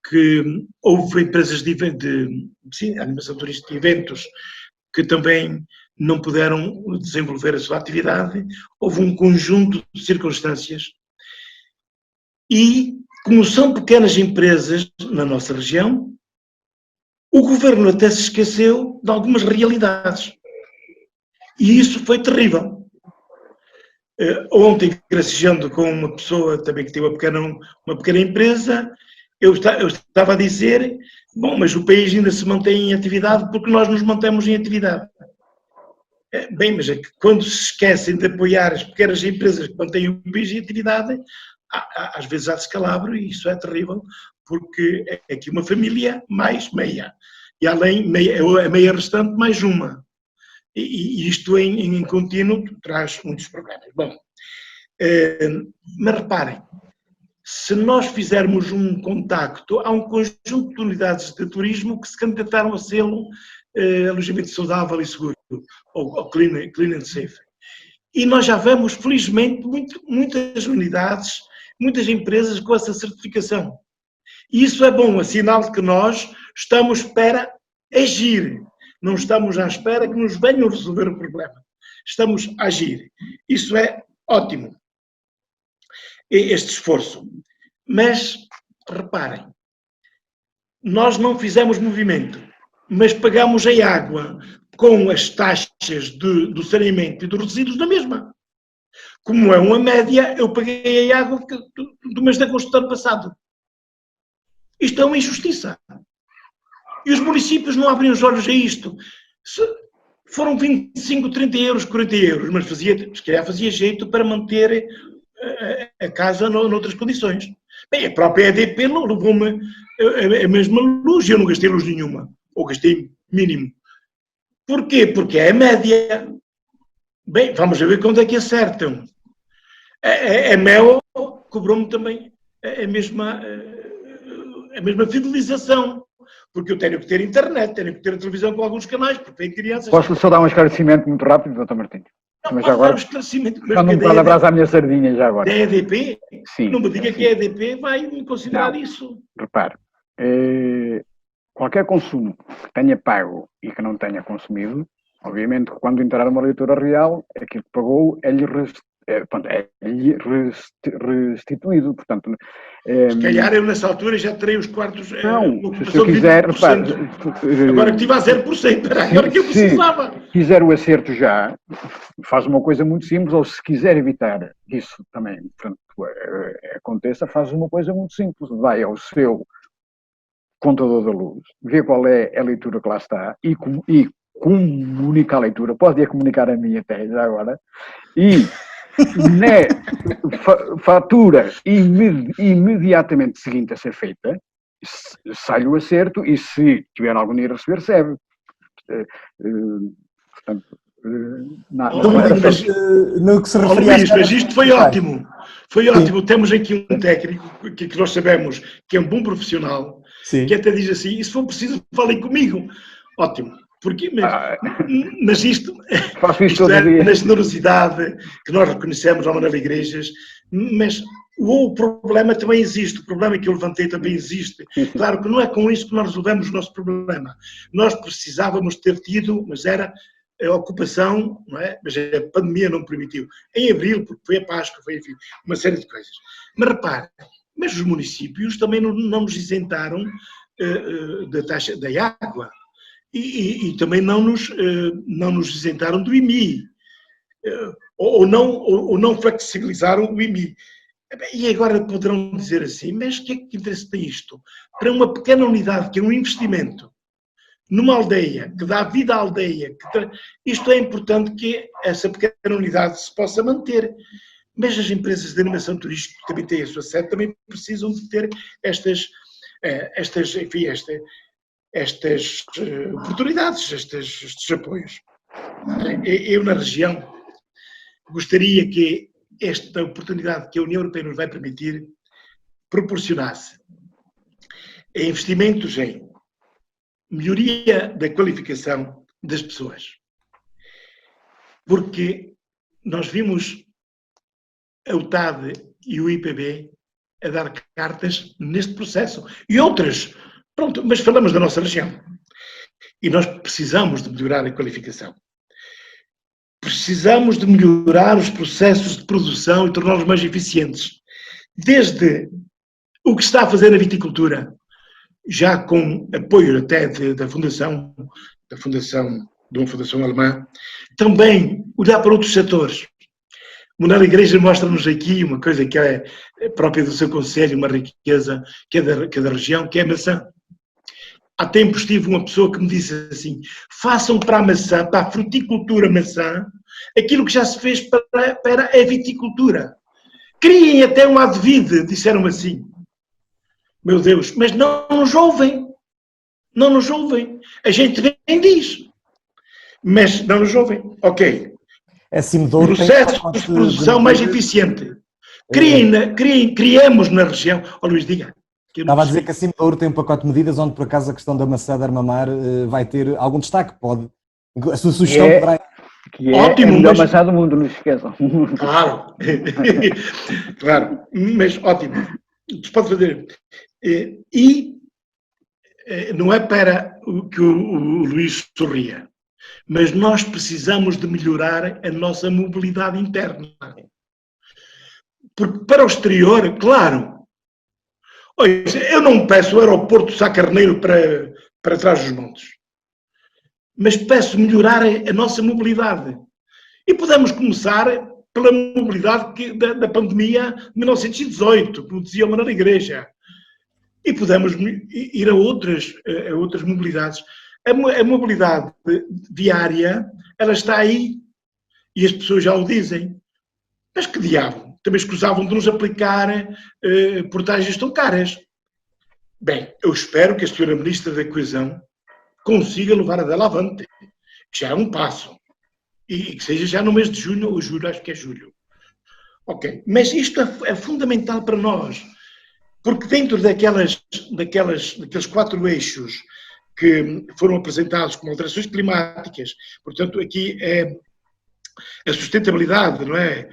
que houve empresas de animação turística e eventos que também não puderam desenvolver a sua atividade. Houve um conjunto de circunstâncias e, como são pequenas empresas na nossa região, o governo até se esqueceu de algumas realidades. E isso foi terrível. Ontem, gracejando com uma pessoa também que tem uma pequena empresa, eu estava a dizer, bom, mas o país ainda se mantém em atividade porque nós nos mantemos em atividade. Bem, mas é que quando se esquecem de apoiar as pequenas empresas que mantêm o país em atividade, às vezes há descalabro e isso é terrível, porque é aqui uma família mais meia. E além, a meia restante mais uma. E isto em contínuo traz muitos problemas. Bom, mas reparem, se nós fizermos um contacto, há um conjunto de unidades de turismo que se candidataram a selo alojamento saudável e seguro, ou clean and safe. E nós já vemos, felizmente, muitas unidades, muitas empresas com essa certificação. E isso é bom, é sinal de que nós estamos para agir. Não estamos à espera que nos venham resolver o problema. Estamos a agir. Isso é ótimo, este esforço. Mas, reparem, nós não fizemos movimento, mas pagamos a água com as taxas do saneamento e dos resíduos na mesma. Como é uma média, eu paguei a água do mês de agosto do ano passado. Isto é uma injustiça. E os municípios não abrem os olhos a isto. Foram 25, 30 euros, 40 euros, mas se calhar fazia jeito para manter a casa noutras condições. Bem, a própria EDP levou-me a mesma luz e eu não gastei luz nenhuma. Ou gastei mínimo. Porquê? Porque é a média. Bem, vamos ver quando é que acertam. A Mel cobrou-me também a mesma fidelização. Porque eu tenho que ter internet, tenho que ter televisão com alguns canais, porque tem crianças... Posso só dar um esclarecimento muito rápido, Dr. Martins? Não, mas agora, dar um esclarecimento. Já não me pode abraçar a minha sardinha já agora. Da EDP? Sim. Não me diga que a EDP vai considerar isso. Repare, qualquer consumo que tenha pago e que não tenha consumido, obviamente que quando entrar uma leitura real, aquilo que pagou é-lhe restituído, portanto... Se calhar eu nessa altura já terei os quartos... Não, se eu quiser... Repare, agora que estive a 0%, era agora que eu precisava. Se quiser o acerto já, faz uma coisa muito simples, ou se quiser evitar isso também, portanto, aconteça, faz uma coisa muito simples, vai ao seu contador da luz, vê qual é a leitura que lá está e comunica a leitura, pode comunicar a mim até já agora, e na fatura imediatamente seguinte a ser feita, sai o acerto e se tiver algum dinheiro a receber, recebe. Portanto, Mas no que se referia mas isto foi ótimo. Foi ótimo. Sim. Temos aqui um técnico que nós sabemos que é um bom profissional, sim, que até diz assim, e se for preciso, falem comigo. Ótimo. Porque, mas isto é na generosidade que nós reconhecemos ao Manuel Igrejas, mas o problema também existe, o problema que eu levantei também existe. Claro que não é com isso que nós resolvemos o nosso problema. Nós precisávamos ter tido, mas era a ocupação, não é? Mas a pandemia não permitiu. Em abril, porque foi a Páscoa, foi, enfim, uma série de coisas. Mas repare, mas os municípios também não nos isentaram da taxa da água. E também não nos isentaram do IMI, ou não flexibilizaram o IMI. E agora poderão dizer assim, mas que interesse tem isto? Para uma pequena unidade, que é um investimento, numa aldeia, que dá vida à aldeia, isto é importante que essa pequena unidade se possa manter. Mas as empresas de animação turística que também têm a sua sede, também precisam de ter estas oportunidades, estes apoios. Eu na região, gostaria que esta oportunidade que a União Europeia nos vai permitir proporcionasse investimentos em melhoria da qualificação das pessoas. Porque nós vimos a UTAD e o IPB a dar cartas neste processo. E outras, pronto, mas falamos da nossa região. E nós precisamos de melhorar a qualificação. Precisamos de melhorar os processos de produção e torná-los mais eficientes. Desde o que está a fazer a viticultura, já com apoio até da Fundação, de uma fundação alemã, também olhar para outros setores. Manuel Igreja mostra-nos aqui uma coisa que é própria do seu conselho, uma riqueza que é da região, que é a maçã. Há tempos tive uma pessoa que me disse assim: façam para a maçã, para a fruticultura maçã, aquilo que já se fez para a viticultura. Criem até um advide, disseram assim. Meu Deus, mas não nos ouvem. Não nos ouvem. A gente bem diz, mas não nos ouvem. Ok. Processos de produção mais eficiente. Criemos na região. Oh, Luís, diga. Estava a dizer que a Cimo de Ouro tem um pacote de medidas onde, por acaso, a questão da maçã de Armamar vai ter algum destaque. Pode. A sua sugestão poderá... Que é ótimo, a melhor maçã do mundo, não se esqueçam. Claro. Claro. Mas ótimo. Se pode fazer. E não é para que o Luís sorria, mas nós precisamos de melhorar a nossa mobilidade interna. Porque para o exterior, claro, olha, eu não peço o aeroporto de Sá Carneiro para trás dos montes, mas peço melhorar a nossa mobilidade. E podemos começar pela mobilidade da pandemia de 1918, como dizia o Manuel Igreja. E podemos ir a outras mobilidades. A mobilidade diária, ela está aí, e as pessoas já o dizem. Mas que diabo? Também escusavam de nos aplicar portagens tão caras. Bem, eu espero que a senhora Ministra da Coesão consiga levar a dela avante. Já é um passo. E que seja já no mês de junho ou julho, acho que é julho. Ok, mas isto é fundamental para nós. Porque dentro daqueles 4 eixos que foram apresentados como alterações climáticas, portanto, aqui é a sustentabilidade, não é?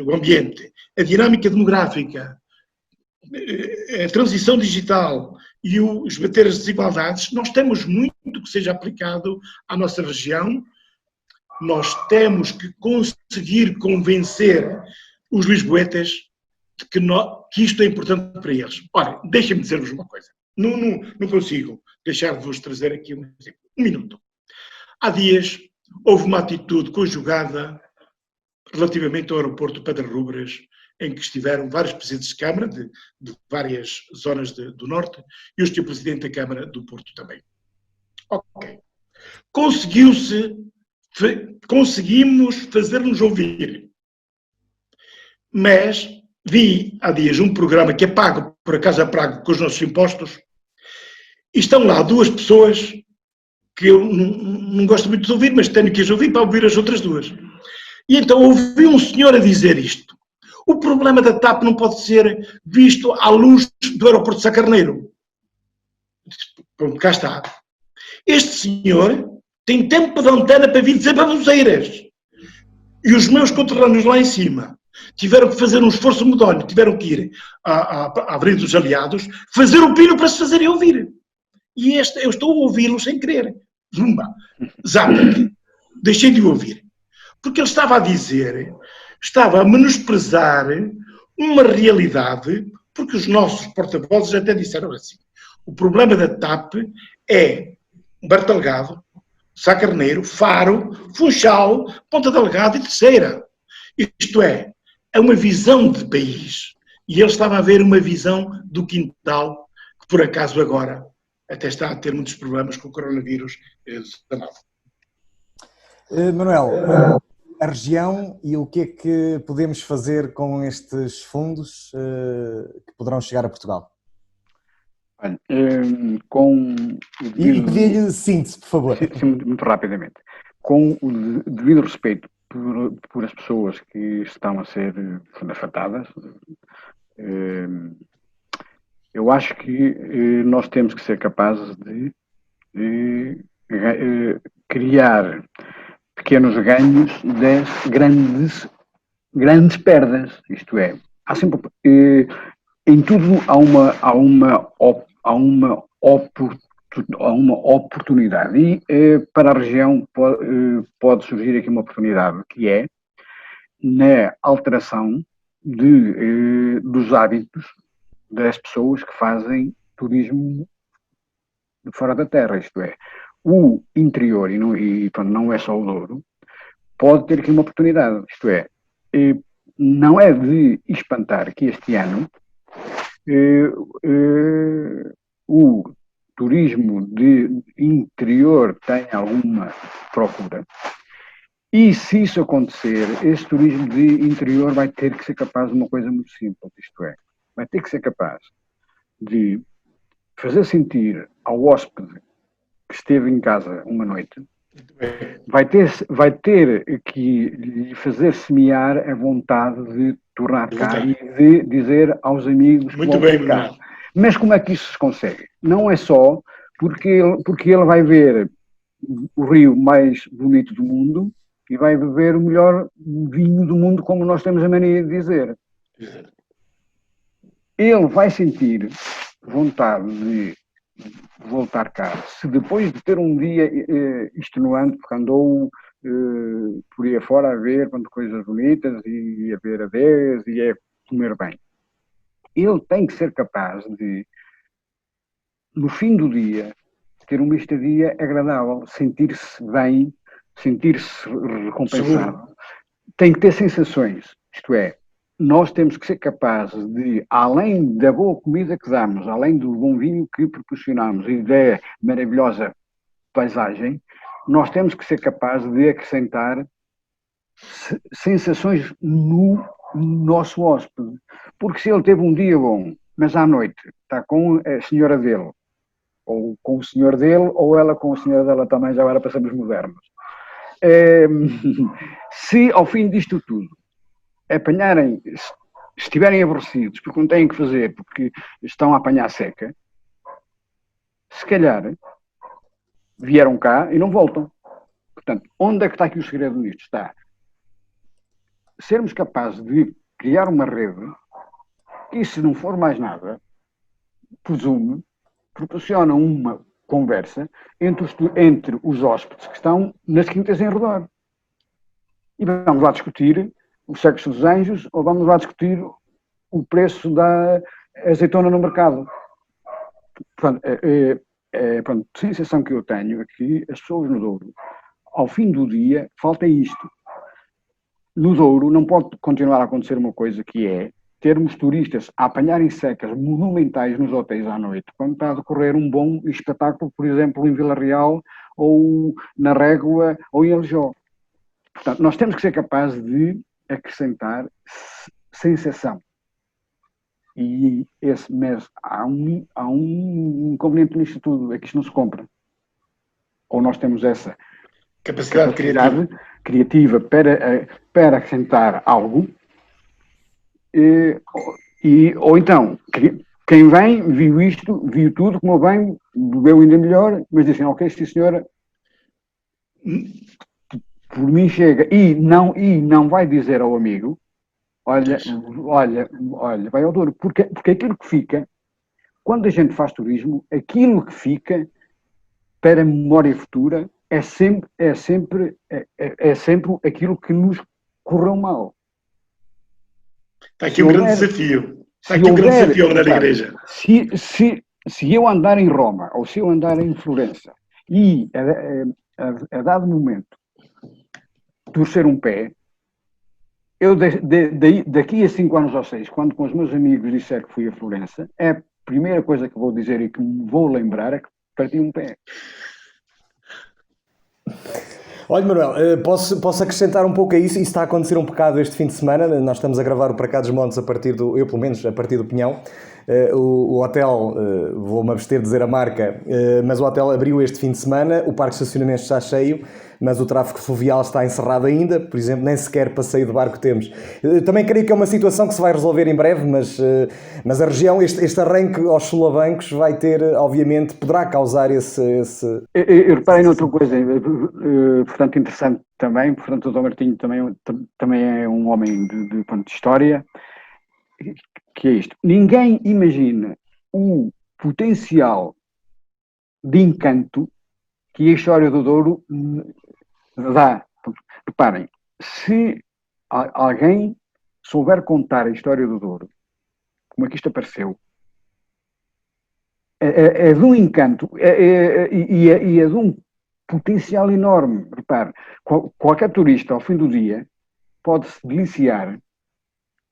O ambiente, a dinâmica demográfica, a transição digital e o esbater as desigualdades, nós temos muito que seja aplicado à nossa região. Nós temos que conseguir convencer os lisboetas que isto é importante para eles. Ora, deixem-me dizer-vos uma coisa. Não consigo deixar de vos trazer aqui um exemplo. Um minuto. Há dias houve uma atitude conjugada relativamente ao aeroporto Pedro Rubras, em que estiveram vários presidentes de Câmara de várias zonas do Norte e o Sr. Presidente da Câmara do Porto também. Ok. Conseguimos fazer-nos ouvir. Mas vi há dias um programa que é pago, por acaso é pago com os nossos impostos, e estão lá 2 pessoas que eu não gosto muito de ouvir, mas tenho que as ouvir para ouvir as outras 2. E então ouvi um senhor a dizer isto: o problema da TAP não pode ser visto à luz do aeroporto de Sá Carneiro. Pronto, cá está. Este senhor tem tempo de antena para vir dizer baboseiras. E os meus conterrâneos lá em cima tiveram que fazer um esforço medonho, tiveram que ir à Avenida dos Aliados, fazer o pino para se fazerem ouvir. E eu estou a ouvi-lo sem querer. Zumba, zap, deixei de o ouvir. Porque ele estava a menosprezar uma realidade, porque os nossos porta-vozes até disseram assim: o problema da TAP é Bartalgado, Sá Carneiro, Faro, Funchal, Ponta Delgada e Terceira. Isto é uma visão de país. E ele estava a ver uma visão do quintal, que por acaso agora até está a ter muitos problemas com o coronavírus 19. Manuel, a região e o que é que podemos fazer com estes fundos que poderão chegar a Portugal? Com E pedir-lhe síntese, por favor. Sim, muito rapidamente. com o devido respeito por as pessoas que estão a ser afetadas, eu acho que nós temos que ser capazes de criar pequenos ganhos das grandes perdas. Isto é, há sempre em tudo há uma oportunidade e para a região pode surgir aqui uma oportunidade que é na alteração dos hábitos das pessoas que fazem turismo de fora da terra, isto é, o interior, e pronto, não é só o Douro, pode ter aqui uma oportunidade, isto é, não é de espantar que este ano o turismo de interior tenha alguma procura. E se isso acontecer, esse turismo de interior vai ter que ser capaz de uma coisa muito simples, isto é, vai ter que ser capaz de fazer sentir ao hóspede que esteve em casa uma noite, vai ter que lhe fazer semear a vontade de tornar cá e de dizer aos amigos que Muito bem, cá. Mas como é que isso se consegue? Não é só porque ele vai ver o rio mais bonito do mundo e vai beber o melhor vinho do mundo, como nós temos a mania de dizer. Ele vai sentir vontade de voltar cá. Se depois de ter um dia extenuante, porque andou por aí afora a ver coisas bonitas e a ver adeias e a comer bem, ele tem que ser capaz de, no fim do dia, ter uma estadia agradável, sentir-se bem, sentir-se recompensado. Tem que ter sensações, isto é, nós temos que ser capazes de, além da boa comida que damos, além do bom vinho que proporcionamos e da maravilhosa paisagem, nós temos que ser capazes de acrescentar sensações no nosso hóspede. Porque se ele teve um dia bom, mas à noite está com a senhora dele, ou com o senhor dele, ou ela com a senhora dela também, já agora passamos modernos. Se ao fim disto tudo apanharem, estiverem aborrecidos porque não têm que fazer, porque estão a apanhar seca, se calhar vieram cá e não voltam. Portanto, onde é que está aqui o segredo nisto? Está sermos capazes de criar uma rede que, se não for mais nada, proporciona uma conversa entre os hóspedes que estão nas quintas em redor. E vamos lá discutir o sexo dos anjos ou vamos lá discutir o preço da azeitona no mercado. Portanto, a sensação que eu tenho é que as pessoas no Douro, ao fim do dia, falta isto. No Douro não pode continuar a acontecer uma coisa que é termos turistas a apanharem secas monumentais nos hotéis à noite, quando está a decorrer um bom espetáculo, por exemplo, em Vila Real, ou na Régua, ou em Aljó. Portanto, nós temos que ser capazes de acrescentar sensação. Mas há um inconveniente nisto tudo, é que isto não se compra. Ou nós temos essa capacidade criativa para acrescentar algo, ou então, quem vem, viu isto, viu tudo, como bem, bebeu ainda melhor, mas dizem, ok, sim senhora, por mim chega, e não vai dizer ao amigo, olha, vai ao Douro, porque aquilo que fica, quando a gente faz turismo, aquilo que fica para a memória futura é sempre aquilo que nos correu mal. Está aqui um grande desafio. Está aqui um grande desafio na igreja. Se eu andar em Roma, ou se eu andar em Florença, e a dado momento torcer um pé, eu daqui a 5 anos ou 6, quando com os meus amigos disser que fui a Florença, a primeira coisa que vou dizer e que me vou lembrar é que parti um pé. Olha, Manuel, posso acrescentar um pouco a isso? Isso está a acontecer um bocado este fim de semana. Nós estamos a gravar o Para Cá dos Montes eu pelo menos, a partir do Pinhão. o hotel, vou-me abster de dizer a marca, mas o hotel abriu este fim de semana, o parque de estacionamento está cheio, mas o tráfego fluvial está encerrado ainda, por exemplo, nem sequer passeio de barco temos. Também creio que é uma situação que se vai resolver em breve, mas a região, este arranque aos solavancos vai ter, obviamente, poderá causar esse... Eu reparei noutra coisa, portanto, interessante também, portanto, o Dom Martinho também é um homem de história, que é isto. Ninguém imagina o potencial de encanto que a história do Douro dá. Reparem, se alguém souber contar a história do Douro, como é que isto apareceu, é de um encanto e é de um potencial enorme. Repare, qualquer turista ao fim do dia pode-se deliciar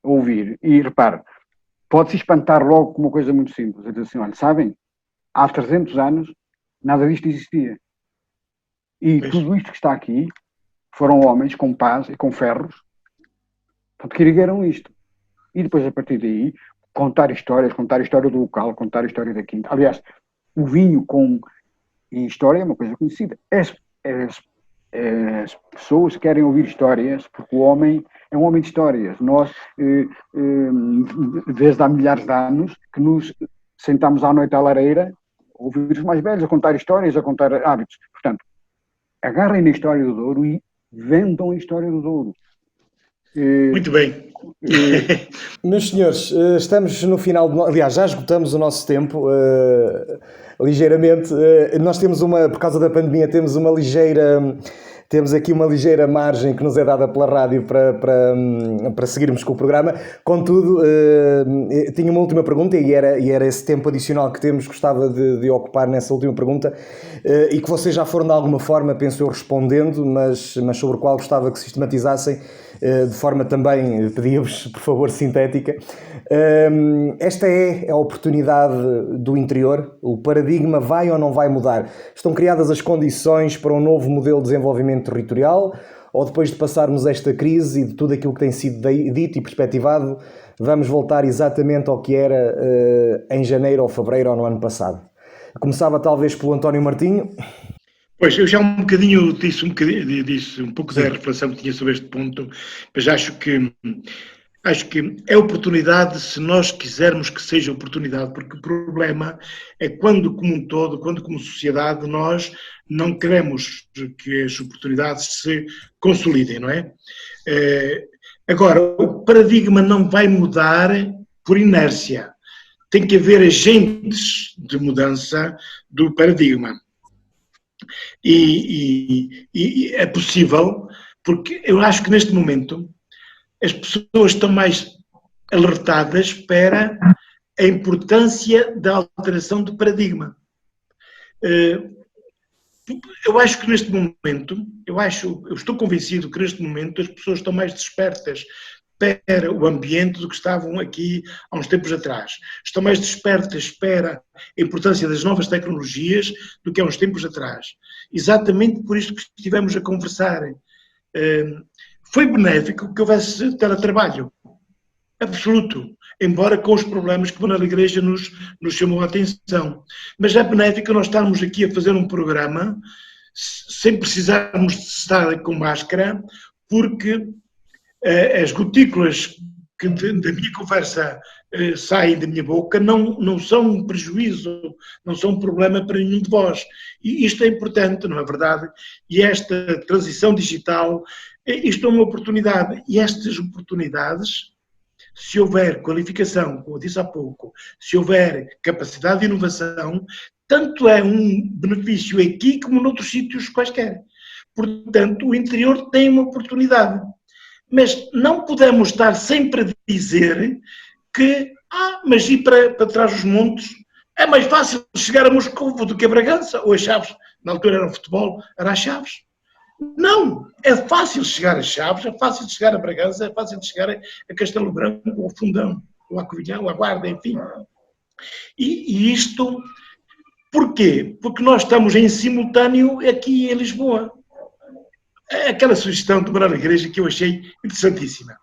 a ouvir e, repare, pode-se espantar logo com uma coisa muito simples. É dizer assim, olha, sabem, há 300 anos nada disto existia. E tudo isto que está aqui foram homens com pás e com ferros que ergueram isto. E depois, a partir daí, contar a história do local, contar a história da quinta. Aliás, o vinho com história é uma coisa conhecida. As pessoas querem ouvir histórias porque o homem é um homem de histórias. Nós, desde há milhares de anos, que nos sentamos à noite à lareira, a ouvir os mais velhos, a contar histórias, a contar hábitos. Portanto, agarrem na história do Douro e vendam a história do Douro. Muito bem. Meus senhores, estamos no final, aliás, já esgotamos o nosso tempo ligeiramente. Nós temos por causa da pandemia, temos aqui uma ligeira margem que nos é dada pela rádio para seguirmos com o programa. Contudo, tinha uma última pergunta e era esse tempo adicional que temos, gostava de ocupar nessa última pergunta e que vocês já foram de alguma forma, penso eu, respondendo, mas sobre o qual gostava que sistematizassem de forma também, pedíamos, por favor, sintética. Esta é a oportunidade do interior? O paradigma vai ou não vai mudar? Estão criadas as condições para um novo modelo de desenvolvimento territorial? Ou depois de passarmos esta crise e de tudo aquilo que tem sido dito e perspectivado, vamos voltar exatamente ao que era em janeiro ou fevereiro ou no ano passado? Começava talvez pelo António Martinho. Pois, eu já um bocadinho disse um pouco da reflexão que tinha sobre este ponto, mas acho que é oportunidade se nós quisermos que seja oportunidade, porque o problema é quando, como um todo, quando como sociedade, nós não queremos que as oportunidades se consolidem, não é? Agora, o paradigma não vai mudar por inércia. Tem que haver agentes de mudança do paradigma. E é possível, porque eu acho que neste momento as pessoas estão mais alertadas para a importância da alteração do paradigma. Eu acho que neste momento, eu estou convencido que neste momento as pessoas estão mais despertas para o ambiente do que estavam aqui há uns tempos atrás. Estão mais despertas para a importância das novas tecnologias do que há uns tempos atrás. Exatamente por isto que estivemos a conversar. Foi benéfico que houvesse teletrabalho. Absoluto. Embora com os problemas que o Manuel Igreja nos chamou a atenção. Mas é benéfico nós estarmos aqui a fazer um programa sem precisarmos de estar com máscara, porque as gotículas que da minha conversa saem da minha boca não são um prejuízo, não são um problema para nenhum de vós. E isto é importante, não é verdade? E esta transição digital, isto é uma oportunidade. E estas oportunidades, se houver qualificação, como eu disse há pouco, se houver capacidade de inovação, tanto é um benefício aqui como noutros sítios quaisquer. Portanto, o interior tem uma oportunidade. Mas não podemos estar sempre a dizer que, mas ir para trás dos montes é mais fácil chegar a Moscovo do que a Bragança, ou a Chaves. Na altura era o futebol, era a Chaves. Não, é fácil chegar a Chaves, é fácil chegar a Bragança, é fácil chegar a Castelo Branco, ou a Fundão, ou a Covilhã, ou a Guarda, enfim. E isto, porquê? Porque nós estamos em simultâneo aqui em Lisboa. Aquela sugestão do Manuel Igreja que eu achei interessantíssima.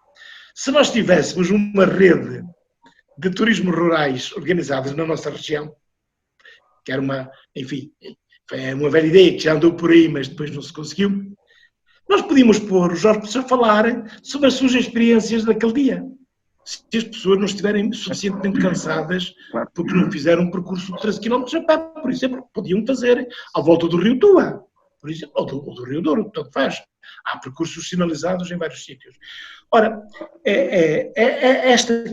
Se nós tivéssemos uma rede de turismo rurais organizadas na nossa região, que era uma, enfim, foi uma velha ideia que já andou por aí, mas depois não se conseguiu. Nós podíamos pôr os hóspedes a falar sobre as suas experiências daquele dia. Se as pessoas não estiverem suficientemente cansadas porque não fizeram um percurso de 13 km a pé, por exemplo, podiam fazer à volta do Rio Tua, por exemplo, ou do Rio Douro, tanto faz. Há percursos sinalizados em vários sítios. Ora, esta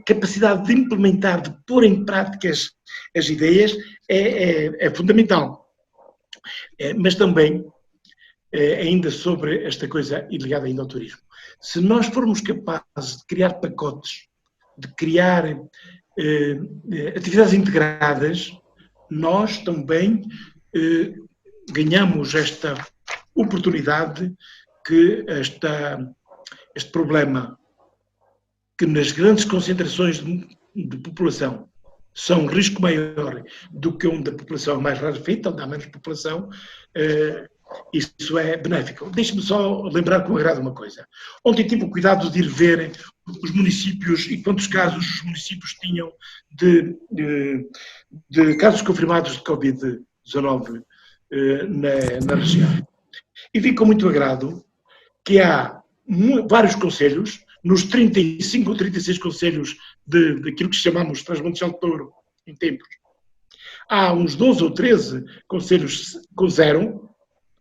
capacidade de implementar, de pôr em prática as ideias é fundamental. Mas também, ainda sobre esta coisa e ligada ainda ao turismo, se nós formos capazes de criar pacotes, de criar atividades integradas, nós também ganhamos esta oportunidade que este problema, que nas grandes concentrações de população são um risco maior do que onde a população é mais rarefeita, onde há menos população, isso é benéfico. Deixe-me só lembrar com agrado uma coisa. Ontem tive o cuidado de ir ver os municípios e quantos casos os municípios tinham de casos confirmados de Covid-19 na região. E vi com muito agrado que há vários concelhos, nos 35 ou 36 concelhos daquilo que chamamos Transmontejal de Touro, em tempos. Há uns 12 ou 13 concelhos com zero.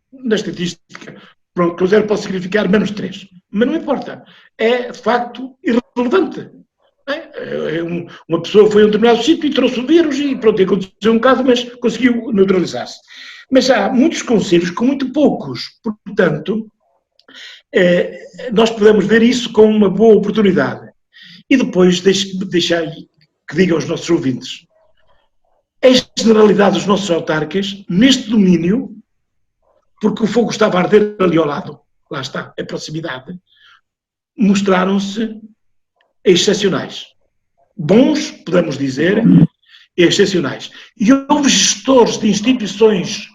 Na estatística, pronto, com zero pode significar menos 3, mas não importa, é de facto irrelevante. Uma pessoa foi a um determinado sítio e trouxe o vírus e pronto, aconteceu um caso, mas conseguiu neutralizar-se. Mas há muitos concelhos com muito poucos, portanto, nós podemos ver isso como uma boa oportunidade. E depois, deixar que digam aos nossos ouvintes, a generalidade dos nossos autarcas, neste domínio, porque o fogo estava a arder ali ao lado, lá está, a proximidade, mostraram-se excepcionais. Bons, podemos dizer, excepcionais. E houve gestores de instituições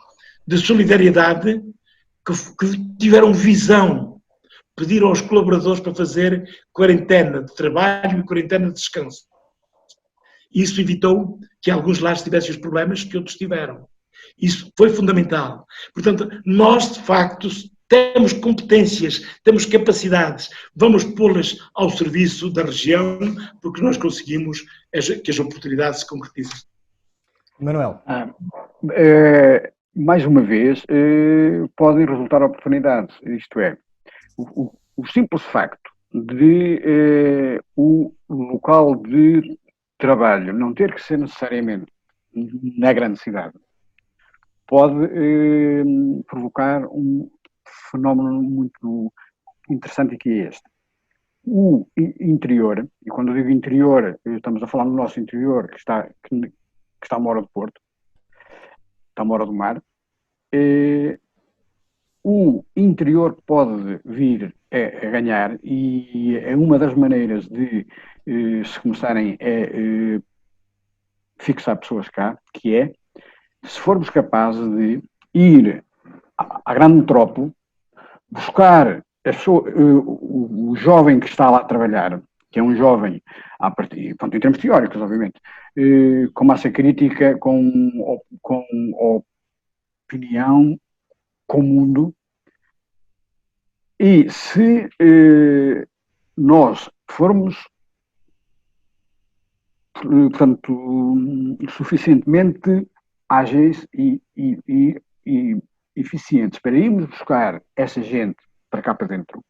de solidariedade que tiveram visão, pediram aos colaboradores para fazer quarentena de trabalho e quarentena de descanso. Isso evitou que alguns lares tivessem os problemas que outros tiveram. Isso foi fundamental. Portanto, nós, de facto, temos competências, temos capacidades, vamos pô-las ao serviço da região, porque nós conseguimos que as oportunidades se concretizem. Manuel. Mais uma vez, podem resultar oportunidades. Isto é, o simples facto de o local de trabalho não ter que ser necessariamente na grande cidade, pode provocar um fenómeno muito interessante que é este. O interior, e quando eu digo interior, estamos a falar no nosso interior, que está a uma hora do Porto, está a uma hora do mar, o interior pode vir a ganhar, e é uma das maneiras de se começarem a fixar pessoas cá, que é, se formos capazes de ir à grande metrópole, buscar o jovem que está lá a trabalhar, que é um jovem, em termos teóricos, obviamente, com massa crítica, com opinião, com o mundo, e se nós formos, portanto, suficientemente ágeis e eficientes para irmos buscar essa gente para cá para dentro,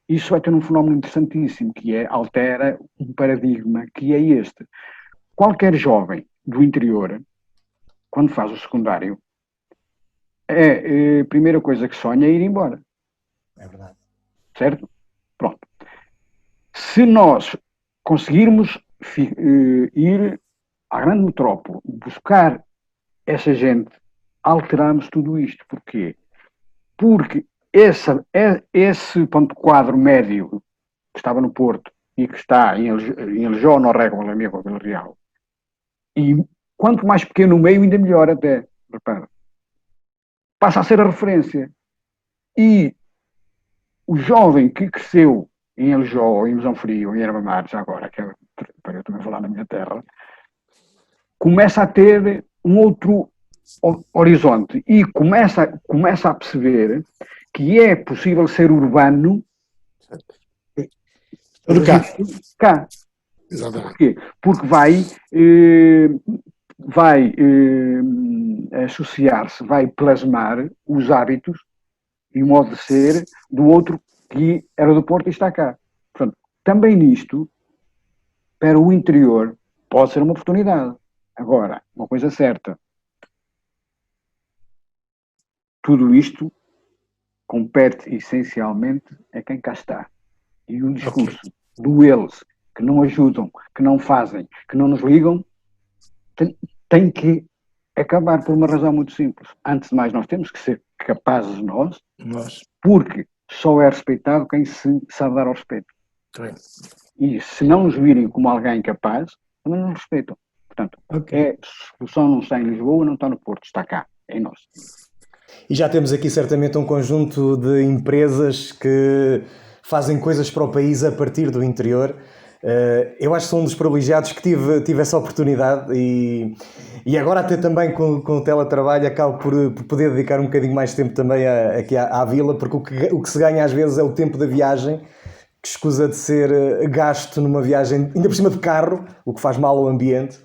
isso vai ter um fenómeno interessantíssimo, que altera um paradigma, que é este. Qualquer jovem do interior, quando faz o secundário, a primeira coisa que sonha é ir embora. É verdade. Certo? Pronto. Se nós conseguirmos ir à grande metrópole, buscar essa gente, alteramos tudo isto. Porquê? Porque esse ponto quadro médio que estava no Porto e que está em Aljó, no Rego, no amigo Vila Real, e quanto mais pequeno o meio, ainda melhor até. Repara. Passa a ser a referência. E o jovem que cresceu em Aljó, ou em Mesão Frio, ou em Erva Mar, já agora, que é para eu também falar na minha terra, começa a ter um outro horizonte e começa a perceber que é possível ser urbano cá. Exatamente. Porquê? Porque vai associar-se, vai plasmar os hábitos e o modo de ser do outro que era do Porto e está cá. Portanto, também nisto, para o interior, pode ser uma oportunidade. Agora, uma coisa certa, tudo isto compete essencialmente a quem cá está. E o discurso do eles, que não ajudam, que não fazem, que não nos ligam, tem que acabar por uma razão muito simples. Antes de mais, nós temos que ser capazes nós, porque só é respeitado quem se sabe dar ao respeito. E se não nos virem como alguém capaz, também não nos respeitam. Portanto, a solução não está em Lisboa, não está no Porto, está cá, é em nós. E já temos aqui certamente um conjunto de empresas que fazem coisas para o país a partir do interior. Eu acho que sou um dos privilegiados que tive essa oportunidade e agora até também com o teletrabalho acabo por poder dedicar um bocadinho mais tempo também aqui à vila, porque o que se ganha às vezes é o tempo da viagem, que escusa de ser gasto numa viagem, ainda por cima de carro, o que faz mal ao ambiente.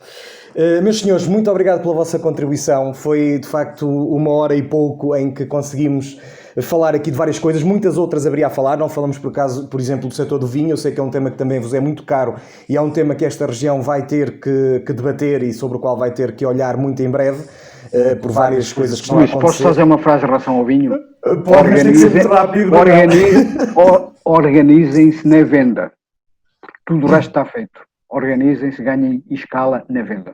Meus senhores, muito obrigado pela vossa contribuição. Foi de facto 1 hora e pouco em que conseguimos falar aqui de várias coisas, muitas outras haveria a falar. Não falamos por exemplo do setor do vinho. Eu sei que é um tema que também vos é muito caro e é um tema que esta região vai ter que debater e sobre o qual vai ter que olhar muito em breve, por várias coisas que estão a acontecer. Posso fazer uma frase em relação ao vinho? Organizem-se na venda. Tudo o resto está feito. Organizem-se, ganhem escala na venda.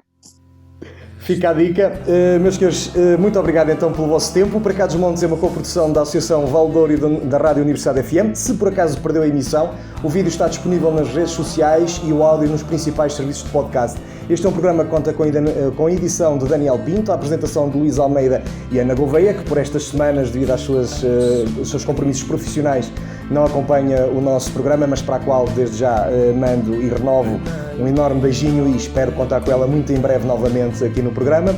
Fica a dica. Meus senhores, muito obrigado então pelo vosso tempo. O Para Cá dos Montes é uma coprodução da Associação Val de Ouro e da Rádio Universidade FM. Se por acaso perdeu a emissão, o vídeo está disponível nas redes sociais e o áudio nos principais serviços de podcast. Este é um programa que conta com a edição de Daniel Pinto, a apresentação de Luís Almeida e Ana Gouveia, que por estas semanas, devido aos seus compromissos profissionais, não acompanha o nosso programa, mas para a qual desde já mando e renovo um enorme beijinho e espero contar com ela muito em breve novamente aqui no programa.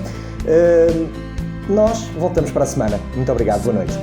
Nós voltamos para a semana. Muito obrigado, boa noite.